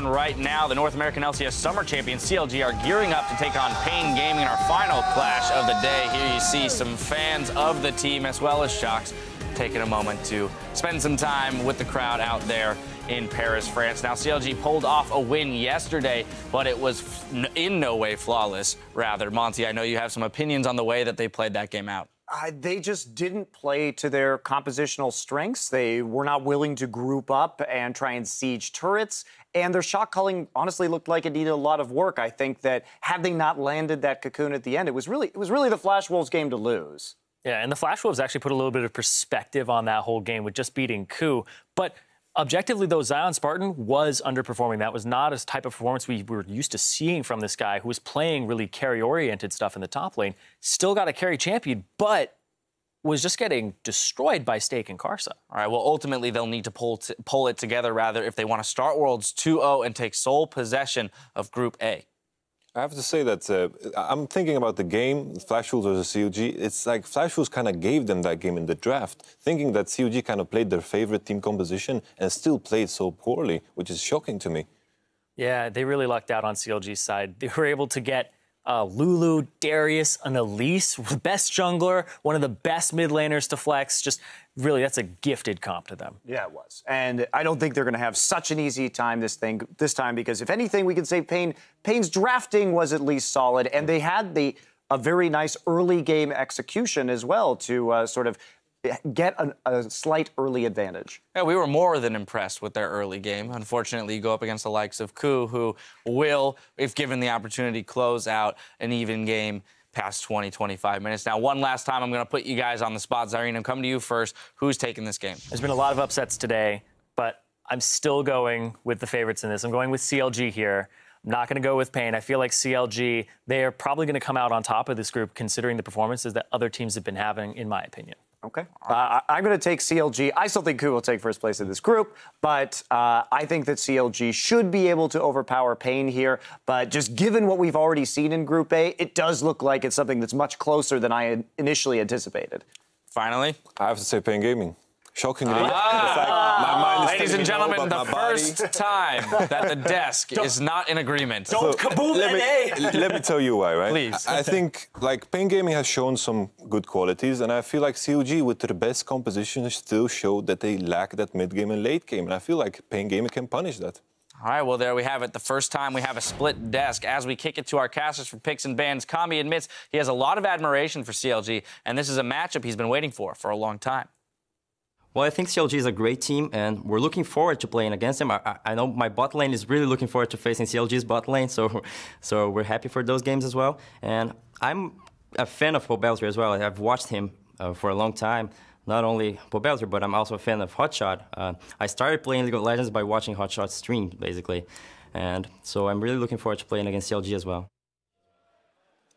Right now, the North American LCS Summer Champions CLG are gearing up to take on paiN Gaming in our final clash of the day. Here you see some fans of the team as well as Shocks taking a moment to spend some time with the crowd out there in Paris, France. Now, CLG pulled off a win yesterday, but it was in no way flawless. Rather, Monty, I know you have some opinions on the way that they played that game out. They just didn't play to their compositional strengths. They were not willing to group up and try and siege turrets. And their shot calling honestly looked like it needed a lot of work. I think that had they not landed that cocoon at the end, it was really the Flash Wolves game to lose. Yeah, and the Flash Wolves actually put a little bit of perspective on that whole game with just beating Coup. But objectively, though, Zion Spartan was underperforming. That was not a type of performance we were used to seeing from this guy who was playing really carry-oriented stuff in the top lane. Still got a carry champion, but was just getting destroyed by Stake and Karsa. All right, well, ultimately, they'll need to pull it together, rather, if they want to start Worlds 2-0 and take sole possession of Group A. I have to say that I'm thinking about the game, Flash Wolves versus COG. It's like Flash Wolves kind of gave them that game in the draft, thinking that COG kind of played their favorite team composition and still played so poorly, which is shocking to me. Yeah, they really lucked out on CLG's side. They were able to get Lulu, Darius, and Elise, the best jungler, one of the best mid laners to flex. Just really, that's a gifted comp to them. Yeah, it was. And I don't think they're going to have such an easy time this time, because if anything, we can say paiN's drafting was at least solid, and they had a very nice early game execution as well to sort of get a slight early advantage. Yeah, we were more than impressed with their early game. Unfortunately, you go up against the likes of Coup, who will, if given the opportunity, close out an even game past 20, 25 minutes. Now, one last time, I'm going to put you guys on the spot. Zareen, I'm coming to you first. Who's taking this game? There's been a lot of upsets today, but I'm still going with the favorites in this. I'm going with CLG here. I'm not going to go with paiN. I feel like CLG, they are probably going to come out on top of this group, considering the performances that other teams have been having, in my opinion. Okay. I'm going to take CLG. I still think Coup will take first place in this group, but I think that CLG should be able to overpower paiN here. But just given what we've already seen in Group A, it does look like it's something that's much closer than I had initially anticipated. Finally, I have to say paiN Gaming. Shockingly, my mind is ladies and gentlemen, the first time that the desk is not in agreement. Don't kaboom let me tell you why, right? Please. I think like paiN Gaming has shown some good qualities, and I feel like COG with their best composition still showed that they lack that mid game and late game, and I feel like paiN Gaming can punish that. All right, well, there we have it. The first time we have a split desk. As we kick it to our casters for picks and bans, Kami admits he has a lot of admiration for CLG, and this is a matchup he's been waiting for a long time. Well, I think CLG is a great team, and we're looking forward to playing against them. I know my bot lane is really looking forward to facing CLG's bot lane, so we're happy for those games as well. And I'm a fan of paiNBelter as well. I've watched him for a long time. Not only paiNBelter, but I'm also a fan of Hotshot. I started playing League of Legends by watching Hotshot stream, basically. And so I'm really looking forward to playing against CLG as well.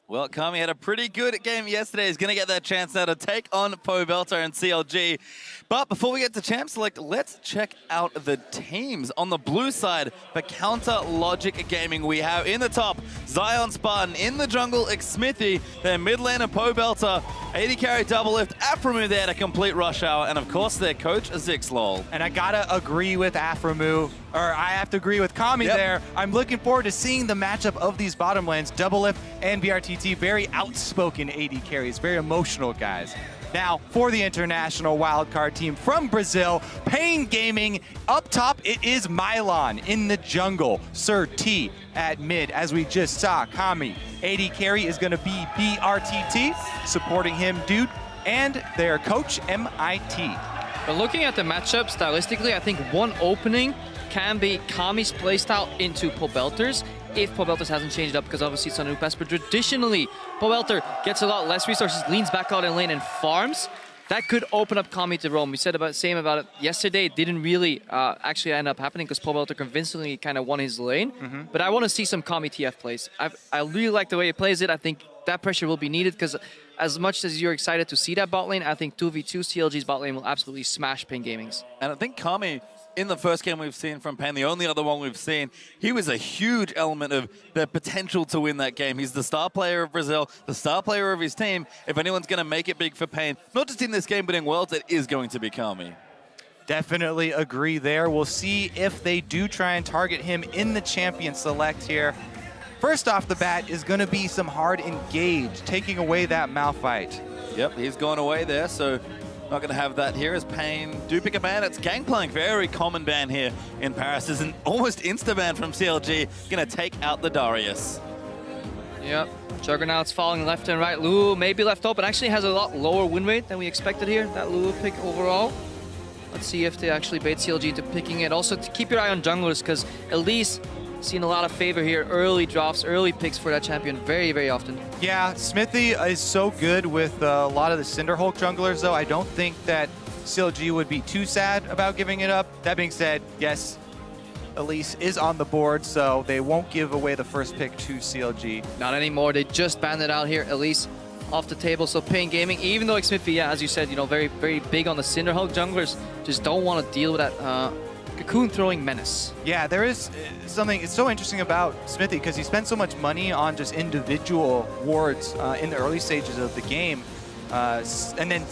Well, Kami had a pretty good game yesterday. He's going to get that chance now to take on paiNBelter and CLG. But before we get to Champ Select, let's check out the teams. On the blue side, for Counter Logic Gaming, we have in the top, Zion Spartan. In the jungle, Xmithy. Their mid laner, paiNBelter. AD carry Doublelift. Aphromoo there to complete Rush Hour. And of course, their coach, Zixlol. And I got to agree with Aphromoo. Or I have to agree with Kami there. I'm looking forward to seeing the matchup of these bottom lanes. Doublelift and BRTT, very outspoken AD carries, very emotional guys. Now, for the international wildcard team from Brazil, paiN Gaming. Up top, it is Mylon in the jungle. Sir T at mid, as we just saw. Kami, AD carry is going to be BRTT, supporting him, Dude, and their coach, MIT. But looking at the matchup, stylistically, I think one opening can be Kami's playstyle into paiNBelter's, if paiNBelter hasn't changed up, because obviously it's a new patch. But traditionally, paiNBelter gets a lot less resources, leans back out in lane and farms. That could open up Kami to roam. We said about same about it yesterday. It didn't really actually end up happening because paiNBelter convincingly kind of won his lane. But I want to see some Kami TF plays. I really like the way he plays it. I think that pressure will be needed because as much as you're excited to see that bot lane, I think 2v2 CLG's bot lane will absolutely smash paiN Gaming's. And I think Kami, in the first game we've seen from paiN, the only other one we've seen, he was a huge element of the potential to win that game. He's the star player of Brazil, the star player of his team. If anyone's going to make it big for paiN, not just in this game, but in Worlds, it is going to be Kami. Definitely agree there. We'll see if they do try and target him in the champion select here. First off the bat is going to be some hard engage, taking away that Malphite. Yep, he's gone away there, so not going to have that here as paiN do pick a ban. It's Gangplank, very common ban here in Paris. Is an almost insta-ban from CLG, going to take out the Darius. Yep, Juggernaut's falling left and right. Lulu maybe left open, actually has a lot lower win rate than we expected here, that Lulu pick overall. Let's see if they actually bait CLG to picking it. Also, to keep your eye on junglers, because Elise seen a lot of favor here. Early drops, early picks for that champion very, very often. Yeah, Smithy is so good with a lot of the Cinderhulk junglers, though. I don't think that CLG would be too sad about giving it up. That being said, yes, Elise is on the board, so they won't give away the first pick to CLG. Not anymore. They just banned it out here. Elise off the table, so paiN Gaming, even though Smithy, yeah, as you said, you know, very, very big on the Cinderhulk junglers, just don't want to deal with that cocoon throwing menace. Yeah, there is something, it's so interesting about Smithy because he spent so much money on just individual wards in the early stages of the game, and then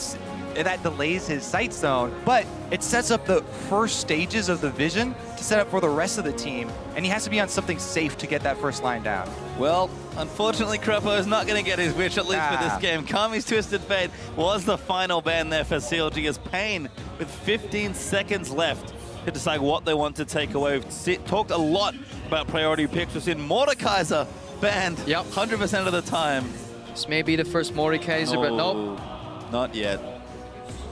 that delays his sight zone, but it sets up the first stages of the vision to set up for the rest of the team, and he has to be on something safe to get that first line down. Well, unfortunately, Crepo is not going to get his wish, at least for this game. Kami's Twisted Fate was the final ban there for CLG as paiN, with 15 seconds left, to decide what they want to take away. We've talked a lot about priority picks. We've seen Mordekaiser banned 100% of the time. This may be the first Mordekaiser, but nope. Not yet.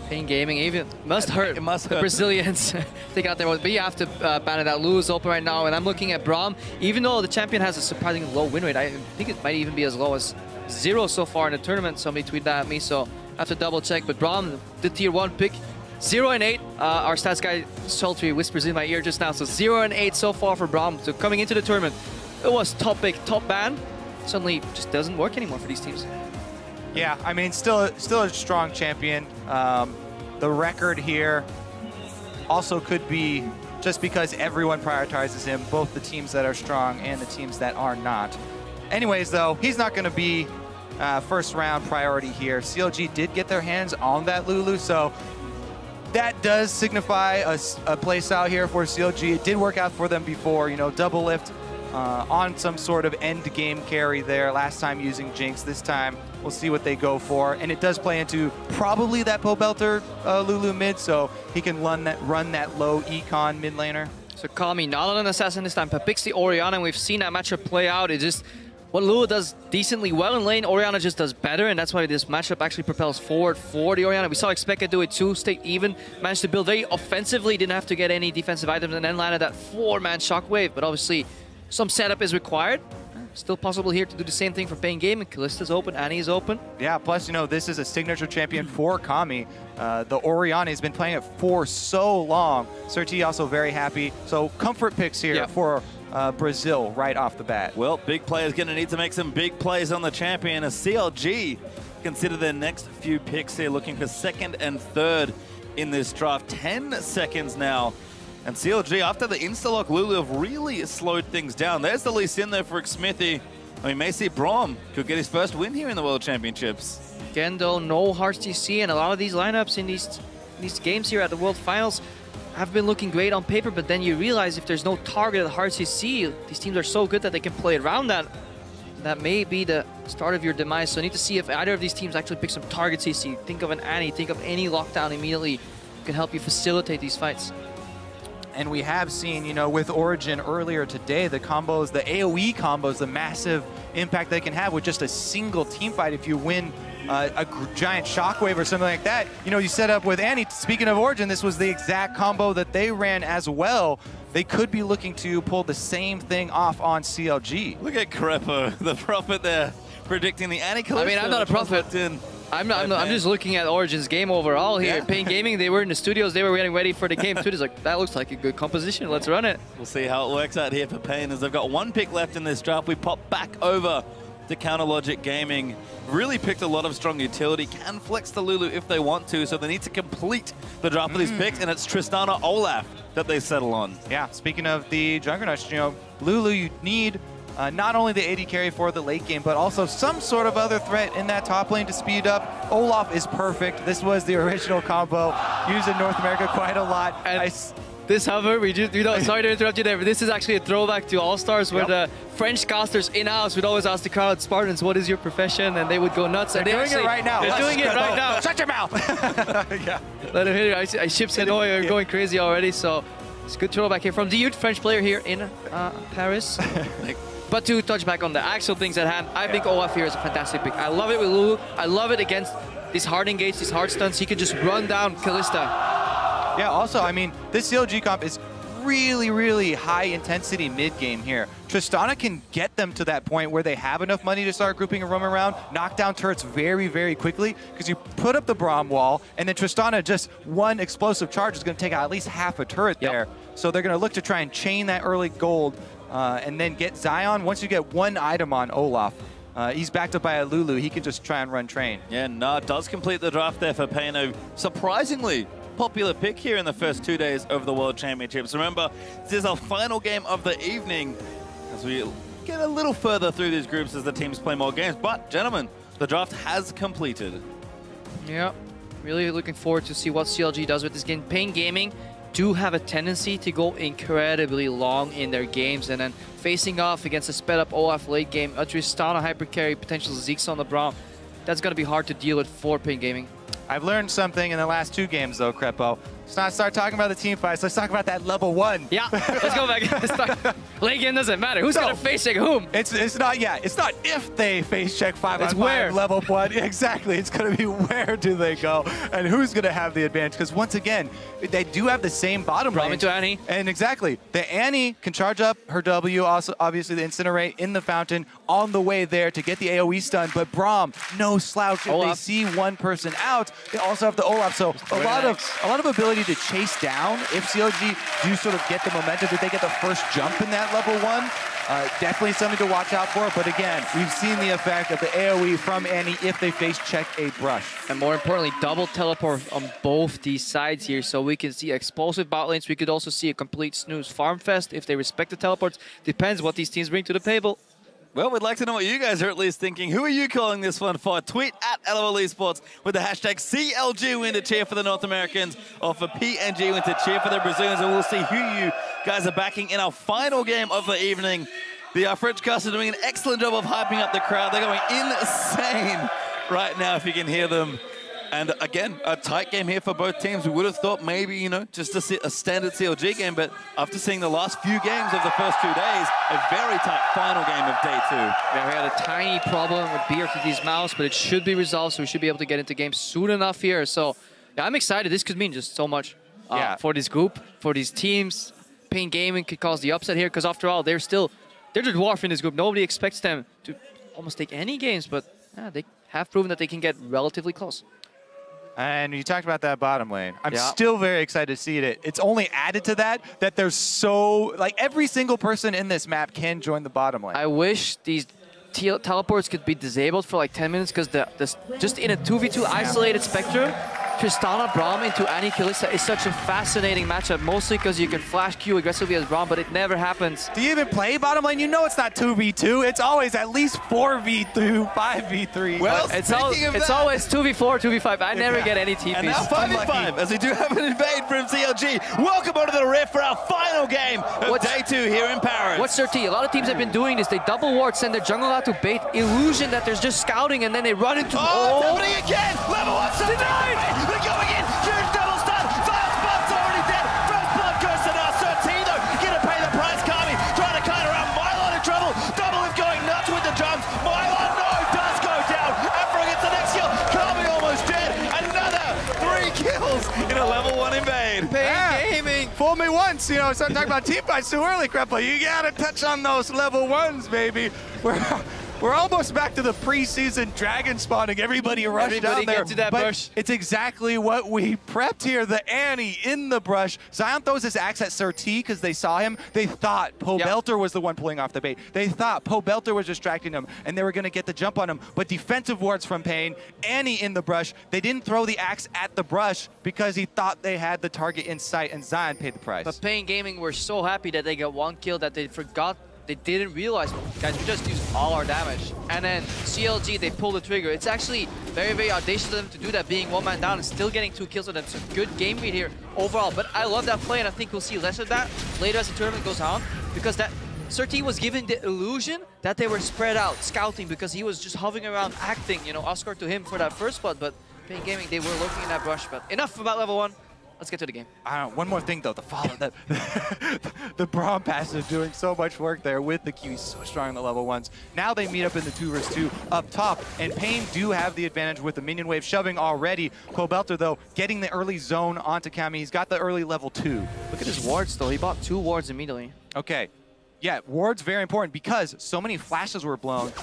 paiN Gaming even must hurt. It must the hurt. Brazilians. Take out their one, but you have to ban it out. Lulu's open right now, and I'm looking at Braum. Even though the champion has a surprisingly low win rate, I think it might even be as low as 0 so far in the tournament. Somebody tweeted that at me, so I have to double check. But Braum, the tier 1 pick, 0 and 8. Our stats guy Sultry whispers in my ear just now. So 0 and 8 so far for Braum. So coming into the tournament, it was top pick, top ban. Suddenly just doesn't work anymore for these teams. Yeah, I mean, still a strong champion. The record here also could be just because everyone prioritizes him, both the teams that are strong and the teams that are not. Anyways, though, he's not going to be first round priority here. CLG did get their hands on that Lulu, so that does signify a place out here for CLG. It did work out for them before, you know, double lift on some sort of end game carry there. Last time using Jinx, this time we'll see what they go for. And it does play into probably that Pobelter Lulu mid, so he can run that low econ mid laner. So Kami not on an assassin this time, but picks the Orianna, and we've seen that matchup play out. It just, what Lulu does decently well in lane, Orianna just does better, and that's why this matchup actually propels forward for the Orianna. We saw Expected do it too, stay even, managed to build very offensively, didn't have to get any defensive items, and then landed that 4-man shockwave, but obviously some setup is required. Still possible here to do the same thing for paiN Gaming. Kallista's open, Annie's open. Yeah, plus, you know, this is a signature champion for Kami. The Orianna has been playing it for so long. Surti also very happy. So comfort picks here for Brazil right off the bat. Well, big players going to need to make some big plays on the champion as CLG consider their next few picks here, looking for second and third in this draft. 10 seconds now. And CLG, after the insta-lock, Lulu have really slowed things down. There's the Lee Sin there for Smithy. I mean, may see Braum could get his first win here in the World Championships. Again, though, no Hearts TC, and a lot of these lineups in these games here at the World Finals have been looking great on paper, but then you realize if there's no target at Hearts TC, these teams are so good that they can play around that. That may be the start of your demise. So I need to see if either of these teams actually pick some target TC. Think of an Annie, think of any lockdown immediately can help you facilitate these fights. And we have seen, you know, with Origin earlier today, the combos, the AoE combos, the massive impact they can have with just a single team fight. If you win a giant shockwave or something like that, you know, you set up with Annie. Speaking of Origin, this was the exact combo that they ran as well. They could be looking to pull the same thing off on CLG. Look at Crepo, the prophet there, predicting the Annie Kalista. I mean, I'm not a prophet. I'm just looking at Origin's game overall here. paiN Gaming, they were in the studios, they were getting ready for the game too. It's like, that looks like a good composition, let's run it. We'll see how it works out here for paiN as they've got one pick left in this draft. We pop back over to Counter Logic Gaming. Really picked a lot of strong utility, can flex the Lulu if they want to, so they need to complete the draft of these picks, and it's Tristana Olaf that they settle on. Yeah, speaking of the Juggernauts, you know, Lulu, you need not only the AD carry for the late game, but also some sort of other threat in that top lane to speed up. Olaf is perfect. This was the original combo used in North America quite a lot. And this hover, sorry to interrupt you there, but this is actually a throwback to All-Stars where the French casters in-house would always ask the crowd, Spartans, what is your profession? And they would go nuts. They're doing it right now. They're doing it right now. Shut your mouth. Yeah. Let him hit it. Ships Hanoi are going crazy already, so it's a good throwback here from the youth French player here in Paris. But to touch back on the actual things at hand, I think Olaf here is a fantastic pick. I love it with Lulu. I love it against these hard engage, these hard stunts. He can just run down Kalista. Yeah, also, I mean, this CLG comp is really, really high intensity mid game here. Tristana can get them to that point where they have enough money to start grouping and roaming around, knock down turrets very, very quickly, because you put up the Braum wall, and then Tristana, just one explosive charge is going to take out at least half a turret there. So they're going to look to try and chain that early gold and then get Zion. Once you get one item on Olaf, he's backed up by a Lulu. He can just try and run train. Yeah, Nard does complete the draft there for paiN. Surprisingly popular pick here in the first 2 days of the World Championships. Remember, this is our final game of the evening as we get a little further through these groups as the teams play more games. But, gentlemen, the draft has completed. Yeah, really looking forward to see what CLG does with this game. paiN Gaming do have a tendency to go incredibly long in their games, and then facing off against a sped up Olaf late game, a Tristana hypercarry, potential Zeeks on the Braum. That's going to be hard to deal with for paiN Gaming. I've learned something in the last 2 games, though, Crepo. Let's not start talking about the team fights. Let's talk about that level 1. Yeah, let's go back. Late game doesn't matter. Who's going to face check whom? It's not if they face check 5-on-5 where. level 1. Exactly. It's going to be where do they go and who's going to have the advantage. Because once again, they do have the same bottom lane. Into Annie. And exactly. The Annie can charge up her W, also obviously the Incinerate in the fountain on the way there to get the AoE stun. But Braum, no slouch. If they see one person out, they also have the Olaf. So a lot of ability to chase down if CLG do sort of get the momentum, if they get the first jump in that level 1. Definitely something to watch out for, but again, we've seen the effect of the AoE from Annie if they face check a brush. And more importantly, double teleport on both these sides here, so we can see explosive bot lanes. We could also see a complete snooze farm fest if they respect the teleports. Depends what these teams bring to the table. Well, we'd like to know what you guys are at least thinking. Who are you calling this one for? Tweet at LOL Esports with the hashtag CLG win to cheer for the North Americans, or for PNG win to cheer for the Brazilians, and we'll see who you guys are backing in our final game of the evening. The French cast are doing an excellent job of hyping up the crowd. They're going insane right now, if you can hear them. And again, a tight game here for both teams. We would have thought maybe, you know, just a standard CLG game, but after seeing the last few games of the first 2 days, a very tight final game of day 2. Yeah, we had a tiny problem with BRTT's mouse, but it should be resolved, so we should be able to get into games soon enough here. So, yeah, I'm excited. This could mean just so much for this group, for these teams. paiN Gaming could cause the upset here, because after all, they're the dwarf in this group. Nobody expects them to almost take any games, but they have proven that they can get relatively close. And you talked about that bottom lane. I'm still very excited to see it. It's only added to that there's so, like, every single person in this map can join the bottom lane. I wish these teleports could be disabled for like 10 minutes, because just in a 2v2 isolated Spectrum, Tristana Braum into Annie Kalista is such a fascinating matchup, mostly because you can flash Q aggressively as Braum, but it never happens. Do you even play bottom lane? You know it's not 2v2. It's always at least 4v2, 5v3. Well, it's always 2v4, 2v5. I never get any TPs. And now 5v5, as we do have an invade from CLG. Welcome onto the Rift for our final game of day 2 here in Paris. What's their T? A lot of teams have been doing this. They double ward, send their jungle out to bait, illusion that there's just scouting, and then they run into... Oh, it's happening again! Level 1 denied! They're going in! Huge double stun! Firespot's already dead! First blood goes to now. Sortino gonna pay the price. Kami trying to kite around. Mylon in trouble. Double is going nuts with the drums. Mylon, no, does go down. Afro gets the next kill. Kami almost dead. Another 3 kills in a level 1 invade. paiN Gaming! Fool me once, you know, start talking about team fights too early, Crepo. You gotta touch on those level 1s, baby. We're almost back to the preseason dragon spawning. Everybody rushed down there. Get to that bush. It's exactly what we prepped here. The Annie in the brush. Zion throws his axe at Sir T because they saw him. They thought Pobelter was the one pulling off the bait. They thought Pobelter was distracting him, and they were going to get the jump on him. But defensive wards from paiN. Annie in the brush. They didn't throw the axe at the brush because he thought they had the target in sight, and Zion paid the price. But paiN Gaming were so happy that they got 1 kill that they forgot they didn't realize, guys, we just used all our damage. And then CLG, they pulled the trigger. It's actually very, very audacious of them to do that, being one man down and still getting 2 kills. So that's a good game read here overall. But I love that play, and I think we'll see less of that later as the tournament goes on, because that Surti was given the illusion that they were spread out, scouting, because he was just hovering around, acting, you know, Oscar to him for that first spot. But paiN Gaming, they were looking in that brush. But enough about level 1. Let's get to the game. One more thing, though. The follow that the Braum passive doing so much work there with the Q. He's so strong in the level 1s. Now they meet up in the 2 vs 2 up top, and paiN do have the advantage with the minion wave shoving already. paiBelter, though, getting the early zone onto Kami. He's got the early level 2. Look at his wards, though. He bought 2 wards immediately. Okay. Yeah, wards very important because so many flashes were blown.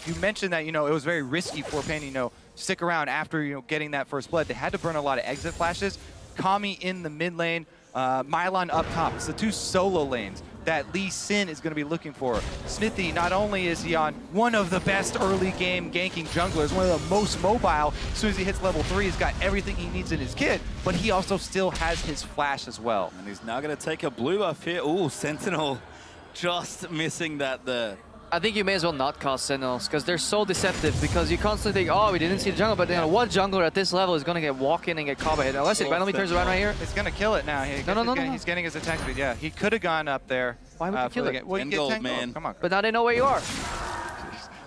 You mentioned that, you know, it was very risky for paiN, you know, stick around after, you know, getting that first blood. They had to burn a lot of exit flashes. Kami in the mid lane, Mylon up top. It's the 2 solo lanes that Lee Sin is going to be looking for. Smithy, not only is he on one of the best early game ganking junglers, one of the most mobile, as soon as he hits level 3, he's got everything he needs in his kit, but he also still has his flash as well. And he's now going to take a blue buff here. Ooh, Sentinel just missing that there. I think you may as well not cast Sentinels, because they're so deceptive, because you constantly think, oh, we didn't see the jungle, but you know, what jungler at this level is going to get walk in and get combo hit? Unless it randomly turns around right here. It's going to kill it now. No. He's getting his attack speed. Yeah, he could have gone up there. Why would you kill it? Well, you get 10 man. gold. Come on. But now they know where you are.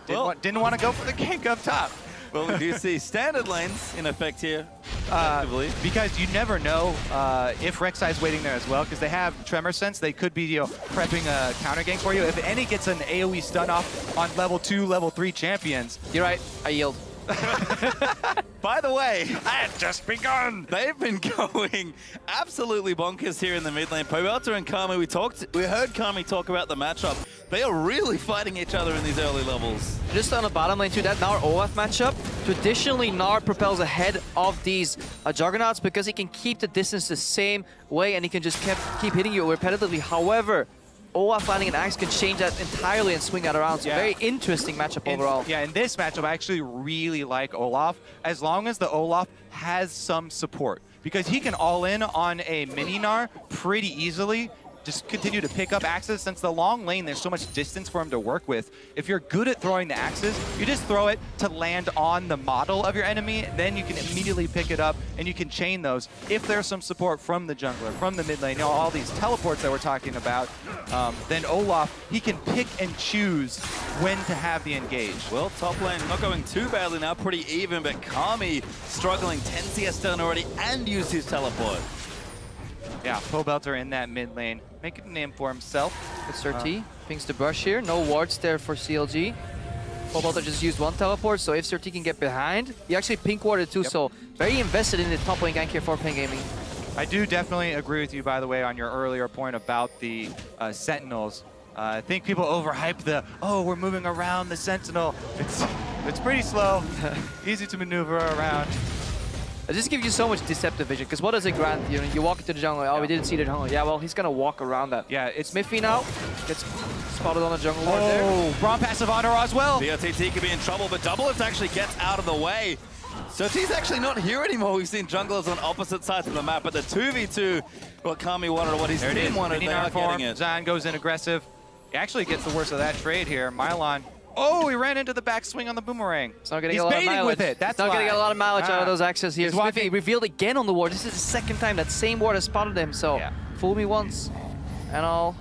Didn't want to go for the gank up top. Well, we do see standard lanes in effect here, because you never know if Rek'Sai's waiting there as well, because they have Tremor Sense. They could be, you know, prepping a counter gank for you. If any gets an AoE stun off on level 2, level 3 champions. You're right. I yield. By the way, I had just begun. They've been going absolutely bonkers here in the mid lane. paiBelter and Kami, we heard Kami talk about the matchup. They are really fighting each other in these early levels. Just on the bottom lane too, that Gnar Olaf matchup, traditionally Gnar propels ahead of these Juggernauts because he can keep the distance the same way and he can just keep hitting you repetitively. However, Olaf landing an axe can change that entirely and swing that around. So very interesting matchup overall. Yeah, in this matchup, I actually really like Olaf, as long as the Olaf has some support. Because he can all in on a mini Gnar pretty easily. Just continue to pick up axes. Since the long lane, there's so much distance for him to work with. If you're good at throwing the axes, you just throw it to land on the model of your enemy. Then you can immediately pick it up and you can chain those. If there's some support from the jungler, from the mid lane, you know, all these teleports that we're talking about, then Olaf, he can pick and choose when to have the engage. Well, top lane not going too badly now, pretty even, but Kami struggling, 10 CS done already and used his teleport. Yeah, paiBelter in that mid lane, making a name for himself. Good Surti, pings the brush here, no wards there for CLG. paiBelter just used 1 teleport, so if Surti can get behind, he actually pink warded too, so very invested in the top lane gank here for paiN Gaming. I do definitely agree with you, by the way, on your earlier point about the Sentinels. I think people overhype the, oh, we're moving around the Sentinel. It's pretty slow, easy to maneuver around. It just gives you so much deceptive vision, because what does it grant? You know, you walk into the jungle, oh, we didn't see the jungle. Yeah, well, he's going to walk around that. Yeah, it's Smithy now gets spotted on the jungle ward there. Oh, Braum passive on her as well. BRTT could be in trouble, but Doublelift actually gets out of the way. So he's actually not here anymore. We've seen junglers on opposite sides of the map, but the 2v2, what Kami wanted, or what his team wanted, they are getting it. Zan goes in aggressive. He actually gets the worst of that trade here. Mylon. Oh, he ran into the backswing on the boomerang. It's not going to get a lot of mileage. With it. That's not going to get a lot of mileage out of those axes here. Smithy revealed again on the ward. This is the second time that same ward has spotted him. So fool me once, and I'll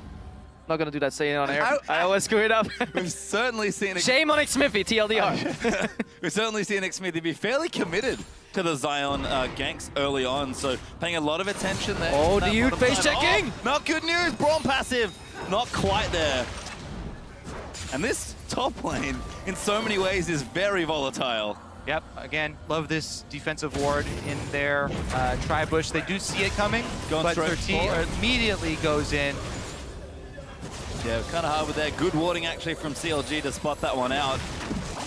not going to do that saying on air. I always screw it up. We've certainly seen it. Shame on Smithy, TLDR. We've certainly seen Smithy be fairly committed to the Zion ganks early on, so paying a lot of attention there. Oh, the Ute face checking. Oh, not good news. Braum passive, not quite there. And this top lane, in so many ways, is very volatile. Yep, again, love this defensive ward in their tri-bush. They do see it coming, but 13 immediately goes in. Yeah, kind of hard with that. Good warding, actually, from CLG to spot that one out.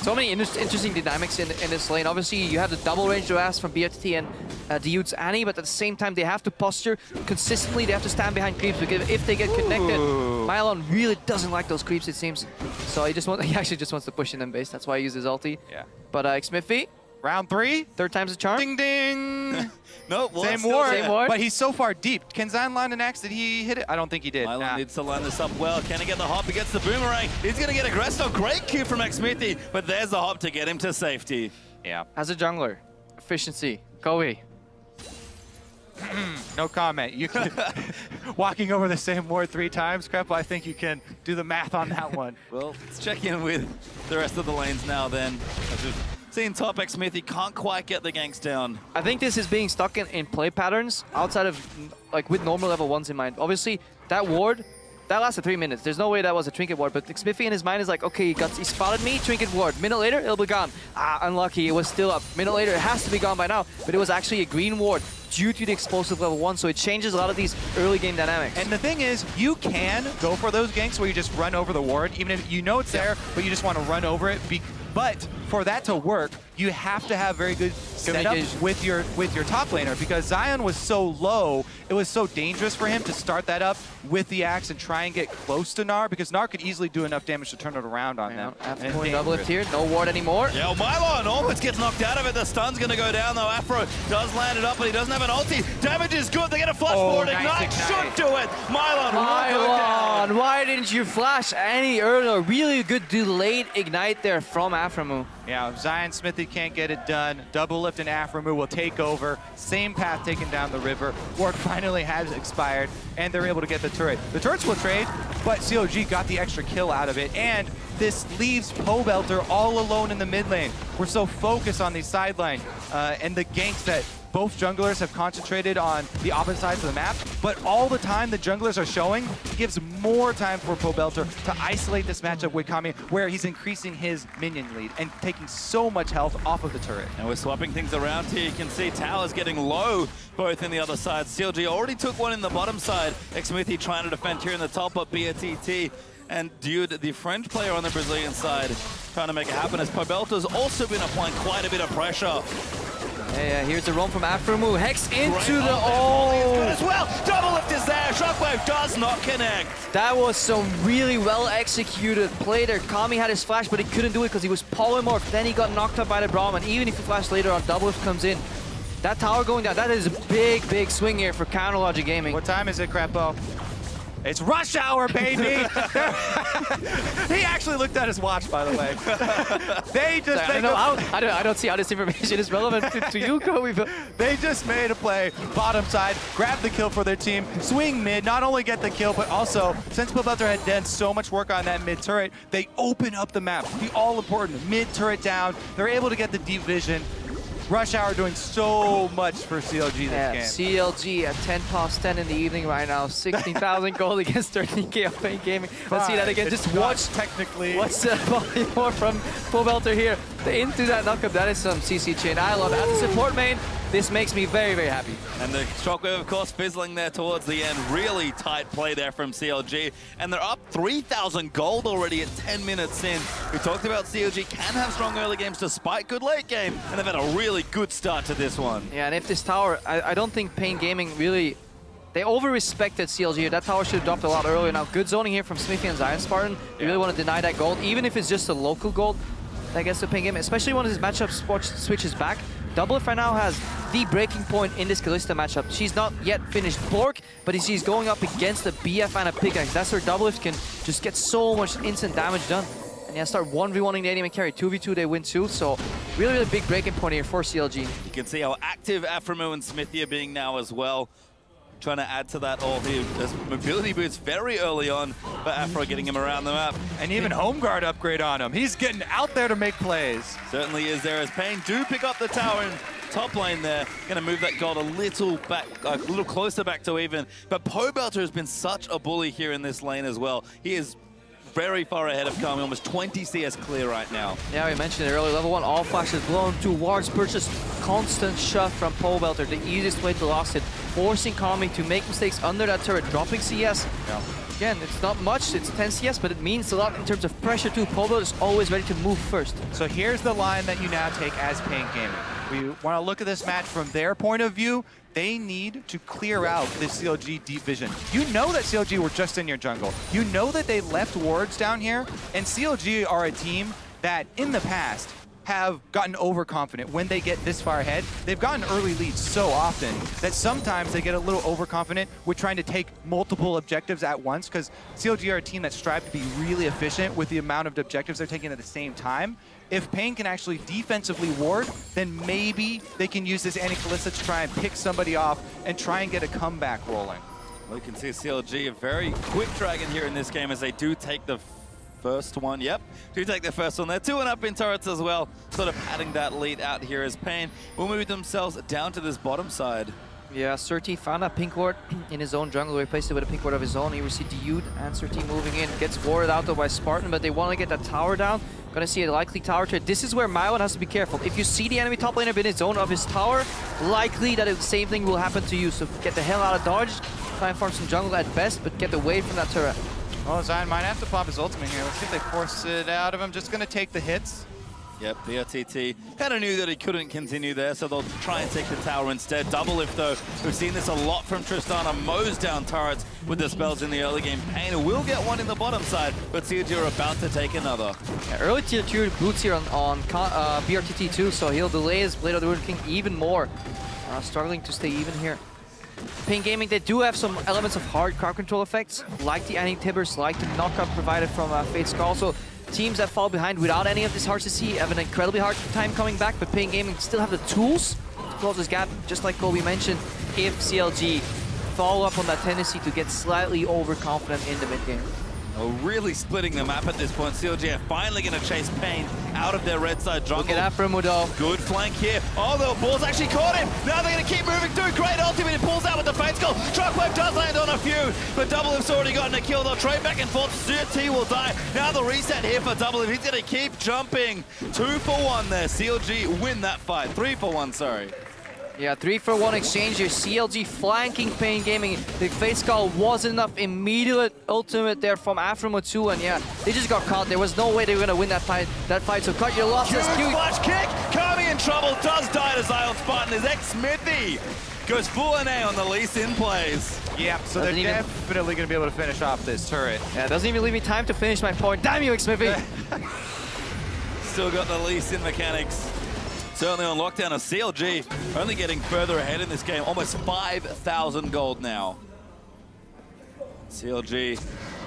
So many interesting dynamics in this lane. Obviously, you have the double range blast from BRTT and the Ute's Annie, but at the same time, they have to posture consistently. They have to stand behind creeps, because if they get connected, Mylon really doesn't like those creeps, it seems. So he actually just wants to push in them base. That's why he uses ulti. Yeah. But Smithy, Round 3. Third time's a charm. Ding, ding. Nope. Well, Same still ward, same ward. but he's so far deep. Can Zion land an axe? Did he hit it? I don't think he did. paiN Nah. needs to line this up well. Can he get the hop? He gets the boomerang. He's going to get aggressed. Oh, great cue from xMithy, but there's the hop to get him to safety. Yeah. As a jungler, efficiency, Koei. No comment. You can walking over the same ward 3 times, Crep. I think you can do the math on that one. Well, let's check in with the rest of the lanes now then. As we've seen top xMithy can't quite get the ganks down. I think this is being stuck in play patterns outside of, like, with normal level 1s in mind. Obviously, that ward, that lasted 3 minutes. There's no way that was a trinket ward, but xMithy in his mind is like, okay, he spotted me, trinket ward. Minute later, it'll be gone. Ah, unlucky, it was still up. Minute later, it has to be gone by now, but it was actually a green ward due to the explosive level 1, so it changes a lot of these early game dynamics. And the thing is, you can go for those ganks where you just run over the ward, even if you know it's there, but you just want to run over it. But for that to work, you have to have very good setup with your top laner, because Zion was so low, it was so dangerous for him to start that up with the axe and try and get close to Gnar, because Gnar could easily do enough damage to turn it around on them. After going double lift here, no ward anymore. Yeah, well, Mylon almost gets knocked out of it. The stun's going to go down, though. Afro does land it up, but he doesn't have an ulti. Damage is good. They get a flash forward. Ignite should do it. Mylon will go down. Why didn't you flash any earlier? Really good delayed ignite there from Aframu. Yeah, Zion xMithy can't get it done. Double lift and Aframu will take over. Same path taken down the river. Ward finally has expired, and they're able to get the turret. The turrets will trade, but COG got the extra kill out of it, and this leaves paiN all alone in the mid lane. We're so focused on the sideline and the ganks that both junglers have concentrated on the opposite sides of the map, but all the time the junglers are showing gives more time for paiN to isolate this matchup with Kami, where he's increasing his minion lead and taking so much health off of the turret. And we're swapping things around here. You can see towers getting low, both in the other side. CLG already took one in the bottom side. xMithy trying to defend here in the top, but BATT and Dude, the French player on the Brazilian side, trying to make it happen, as paiN's also been applying quite a bit of pressure. Yeah, here's the roam from Aframu. Hex into the... Good as well. Double lift is there. Shockwave does not connect. That was some really well executed play there. Kami had his flash, but he couldn't do it because he was polymorphed. Then he got knocked out by the Braum, and even if he flashed later on, double lift comes in. That tower going down, that is a big, big swing here for Counter Logic Gaming. What time is it, Crepo? It's rush hour, baby! He actually looked at his watch, by the way. They just... I don't see how this information is relevant to you, Kobe. They just made a play, bottom side, grab the kill for their team, swing mid, not only get the kill, but also, since paiN had done so much work on that mid turret, they open up the map. The all-important mid turret down. They're able to get the deep vision. Rush Hour doing so much for CLG this game. CLG at 10 past 10 in the evening right now. 16,000 gold against 13k of paiN Gaming. Let's see that again. Just watch technically. What's the more from paiN here. Into that knockup, that is some CC chain. I love it. As a support main, this makes me very, very happy. And the Shockwave, of course, fizzling there towards the end. Really tight play there from CLG. And they're up 3,000 gold already at 10 minutes in. We talked about CLG can have strong early games despite good late game. And they've had a really good start to this one. Yeah, and if this tower, I don't think paiN Gaming really... They over-respected CLG here. That tower should have dropped a lot earlier. Now, good zoning here from Xmithie and Zion Spartan. They really want to deny that gold, even if it's just a local gold. I guess the paiN Gaming, especially when his matchup switches back. Double Lift right now has the breaking point in this Kalista matchup. She's not yet finished Bork, but she's going up against a BF and a pickaxe. That's where Double Lift can just get so much instant damage done. And yeah, start 1v1ing the enemy carry. 2v2, they win too. So really, really big breaking point here for CLG. You can see how active Aframu and xMithie are being now as well. Trying to add to that all here. There's mobility boots very early on, but Afro getting him around the map. And even home guard upgrade on him. He's getting out there to make plays. Certainly is there, as paiN do pick up the tower in top lane there. Gonna move that gold a little back, a little closer back to even. But paiN has been such a bully here in this lane as well. He is very far ahead of Kami, almost 20 CS clear right now. Yeah, we mentioned it earlier. Level 1, all flashes blown, 2 wards purchased, constant shove from paiN, the easiest way to lost it, forcing Kami to make mistakes under that turret, dropping CS. Yeah. Again, it's not much, it's 10 CS, but it means a lot in terms of pressure too. paiN is always ready to move first. So here's the line that you now take as paiN Gaming. We want to look at this match from their point of view. They need to clear out this CLG deep vision. You know that CLG were just in your jungle. You know that they left wards down here, and CLG are a team that, in the past, have gotten overconfident when they get this far ahead. They've gotten early leads so often that sometimes they get a little overconfident with trying to take multiple objectives at once, because CLG are a team that strive to be really efficient with the amount of objectives they're taking at the same time. If paiN can actually defensively ward, then maybe they can use this anti-Kalista to try and pick somebody off and try and get a comeback rolling. Well, you can see CLG a very quick dragon here in this game as they do take the first one. Yep, do take the first one. They're 2-1 in turrets as well, sort of padding that lead out here as paiN will move themselves down to this bottom side. Yeah, Surti found a pink ward in his own jungle, replaced it with a pink ward of his own. He received Dude and Surti moving in. Gets warded out though by Spartan, but they want to get that tower down. Gonna see a likely tower trade. This is where paiN has to be careful. If you see the enemy top laner in his zone of his tower, likely that the same thing will happen to you. So get the hell out of dodge, try and farm some jungle at best, but get away from that turret. Well, Zion might have to pop his ultimate here. Let's see if they force it out of him. Just gonna take the hits. Yep, BRTT kind of knew that he couldn't continue there, so they'll try and take the tower instead. Double lift though, we've seen this a lot from Tristana, mows down turrets with the spells in the early game. paiN will get one in the bottom side, but CLG are about to take another. Yeah, early tier 2 boots here on BRTT too, so he'll delay his Blade of the Ruined King even more. Struggling to stay even here. paiN Gaming, they do have some elements of hard crowd control effects, like the anti-tibbers, like the knockup provided from Fate's Call. So teams that fall behind without any of this hard to see have an incredibly hard time coming back, but paiN Gaming still have the tools to close this gap, just like Kobe mentioned, if CLG follow up on that tendency to get slightly overconfident in the mid game. Oh, really splitting the map at this point. CLG are finally going to chase paiN out of their red side jungle. Look at Aframu though. Good flank here. Oh, the ball's actually caught him. Now they're going to keep moving through. Great ultimate. It pulls out with the Fate's Call. Shockwave does land on a few, but Double Lift's already gotten a kill. They'll trade back and forth. T will die. Now the reset here for Double Lift. He's going to keep jumping. 2 for 1 there. CLG win that fight. 3 for 1, sorry. Yeah, 3-for-1 exchange here. CLG flanking paiN Gaming. The Fate's Call wasn't enough. Immediate ultimate there from Aframu too, and yeah, they just got caught. There was no way they were gonna win that fight. So cut your losses. Huge flash kick. Kami in trouble. Does die to Zion Spartan. His ex-Smithy goes full NA on the Lee Sin plays. Yeah, so they're definitely going to be able to finish off this turret. Yeah, doesn't even leave me time to finish my point. Damn you, ex-Smithy. Still got the Lee Sin mechanics. Certainly on lockdown of CLG, only getting further ahead in this game. Almost 5,000 gold now. CLG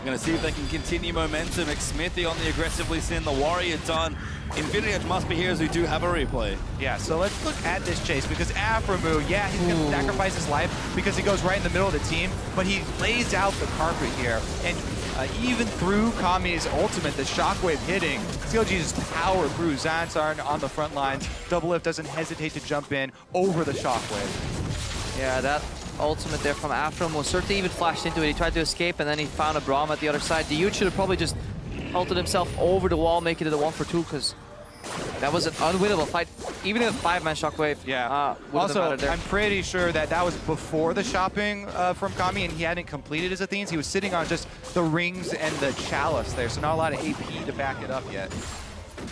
going to see if they can continue momentum. Smithy on the aggressively Sin, the Warrior done. Infinity Edge must be here as we do have a replay. Yeah, so let's look at this chase because Aframu, yeah, he's going to sacrifice his life because he goes right in the middle of the team, but he lays out the carpet here. And even through Kami's ultimate, the shockwave hitting, CLG just power through. Zansarn on the front lines. Double Lift doesn't hesitate to jump in over the shockwave. Yeah, that ultimate there from Aframu was certainly even flashed into it. He tried to escape and then he found a Braum at the other side. The Dude should have probably just ulted himself over the wall, making it a 1-for-2 because that was an unwinnable fight. Even in a 5-man shockwave. Yeah. Also, I'm pretty sure that that was before the shopping from Kami, and he hadn't completed his Athenes. He was sitting on just the rings and the chalice there, so not a lot of AP to back it up yet.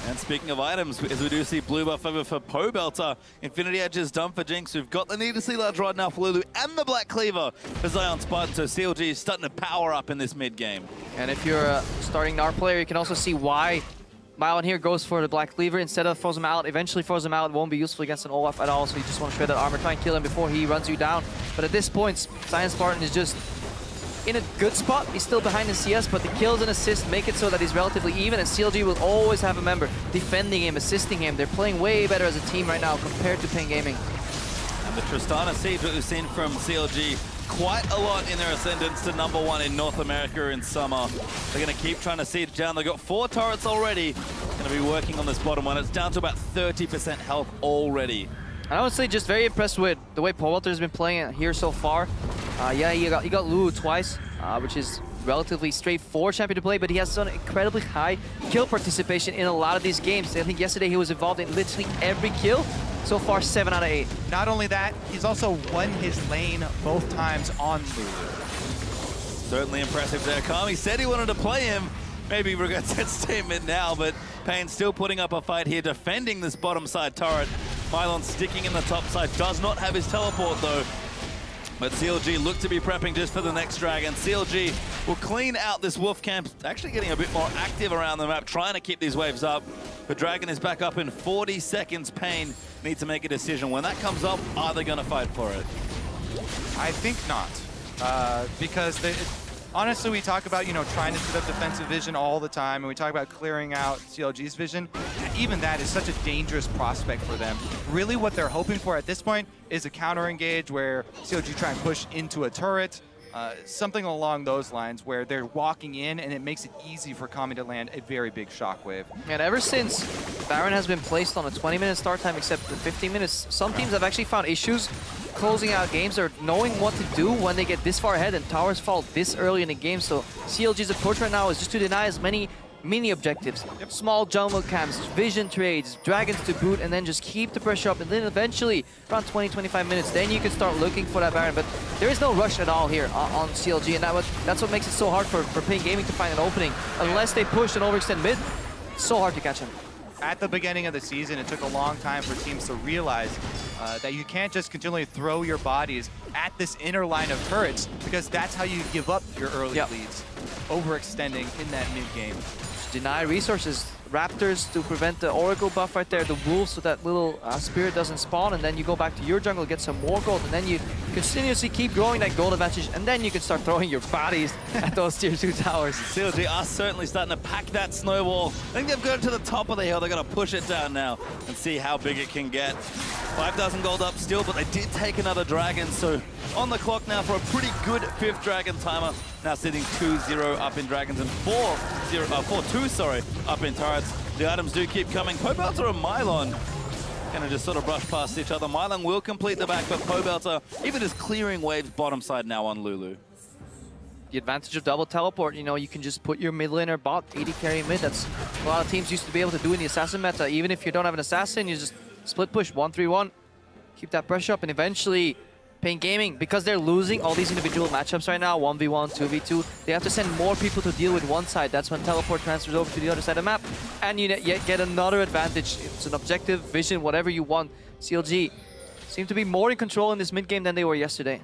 And speaking of items, as we do see blue buff over for paiN, Infinity Edge is done for Jinx. We've got the needlessly large rod now for Lulu and the Black Cleaver for Zion Spartan, so CLG is starting to power up in this mid game. And if you're a starting NAR player, you can also see why paiN here goes for the Black Cleaver instead of throws him out. Eventually throws him out. It won't be useful against an Olaf at all, so you just want to shred that armor, try and kill him before he runs you down. But at this point, Zion Spartan is just in a good spot. He's still behind in CS, but the kills and assists make it so that he's relatively even, and CLG will always have a member defending him, assisting him. They're playing way better as a team right now compared to paiN Gaming. And the Tristana siege that we've seen from CLG quite a lot in their ascendance to #1 in North America in summer. They're going to keep trying to siege down. They've got 4 turrets already. Going to be working on this bottom one. It's down to about 30% health already. And I would say just very impressed with the way paiN has been playing it here so far. Yeah, he got Lulu twice, which is relatively straightforward champion to play, but he has done incredibly high kill participation in a lot of these games. I think yesterday he was involved in literally every kill. So far, 7 out of 8. Not only that, he's also won his lane both times on Lulu. Certainly impressive there. Kami said he wanted to play him. Maybe regrets that statement now, but paiN still putting up a fight here, defending this bottom side turret. paiN sticking in the top side, does not have his teleport though. But CLG look to be prepping just for the next dragon. CLG will clean out this wolf camp, actually getting a bit more active around the map, trying to keep these waves up. The Dragon is back up in 40 seconds. paiN need to make a decision. When that comes up, are they going to fight for it? I think not. Because honestly, we talk about, trying to set up defensive vision all the time, and we talk about clearing out CLG's vision. Even that is such a dangerous prospect for them. Really what they're hoping for at this point is a counter engage where CLG try and push into a turret, something along those lines where they're walking in and it makes it easy for Kami to land a very big shockwave. And ever since Baron has been placed on a 20-minute start time, except the 15 minutes, some teams have actually found issues closing out games or knowing what to do when they get this far ahead and towers fall this early in the game. So CLG's approach right now is just to deny as many mini objectives, small jungle camps, vision trades, dragons to boot, and then just keep the pressure up. And then eventually, around 20-25 minutes, then you can start looking for that Baron. But there is no rush at all here on CLG, and that's what makes it so hard for paiN Gaming to find an opening. Unless they push and overextend mid, it's so hard to catch him. At the beginning of the season, it took a long time for teams to realize that you can't just continually throw your bodies at this inner line of turrets, because that's how you give up your early leads, overextending in that mid game. Deny resources. Raptors to prevent the Oracle buff right there, the Wolves so that little Spirit doesn't spawn, and then you go back to your jungle, get some more gold, and then you continuously keep growing that gold advantage, and then you can start throwing your bodies at those tier 2 towers. CLG are certainly starting to pack that snowball. I think they've got it to the top of the hill. They're going to push it down now and see how big it can get. 5,000 gold up still, but they did take another dragon, so on the clock now for a pretty good 5th dragon timer. Now sitting 2-0 up in dragons and 4-2 up in turrets. The items do keep coming. paiNBelter and Mylon gonna just sort of brush past each other. Mylon will complete the back, but paiNBelter even is clearing waves bottom side now on Lulu. The advantage of double teleport, you can just put your mid laner bot, AD carry mid. That's a lot of teams used to be able to do in the assassin meta. Even if you don't have an assassin, you just split push 1-3-1, keep that pressure up, and eventually paiN Gaming, because they're losing all these individual matchups right now, 1v1, 2v2, they have to send more people to deal with one side. That's when teleport transfers over to the other side of the map, and you get another advantage. It's an objective, vision, whatever you want. CLG seem to be more in control in this mid game than they were yesterday.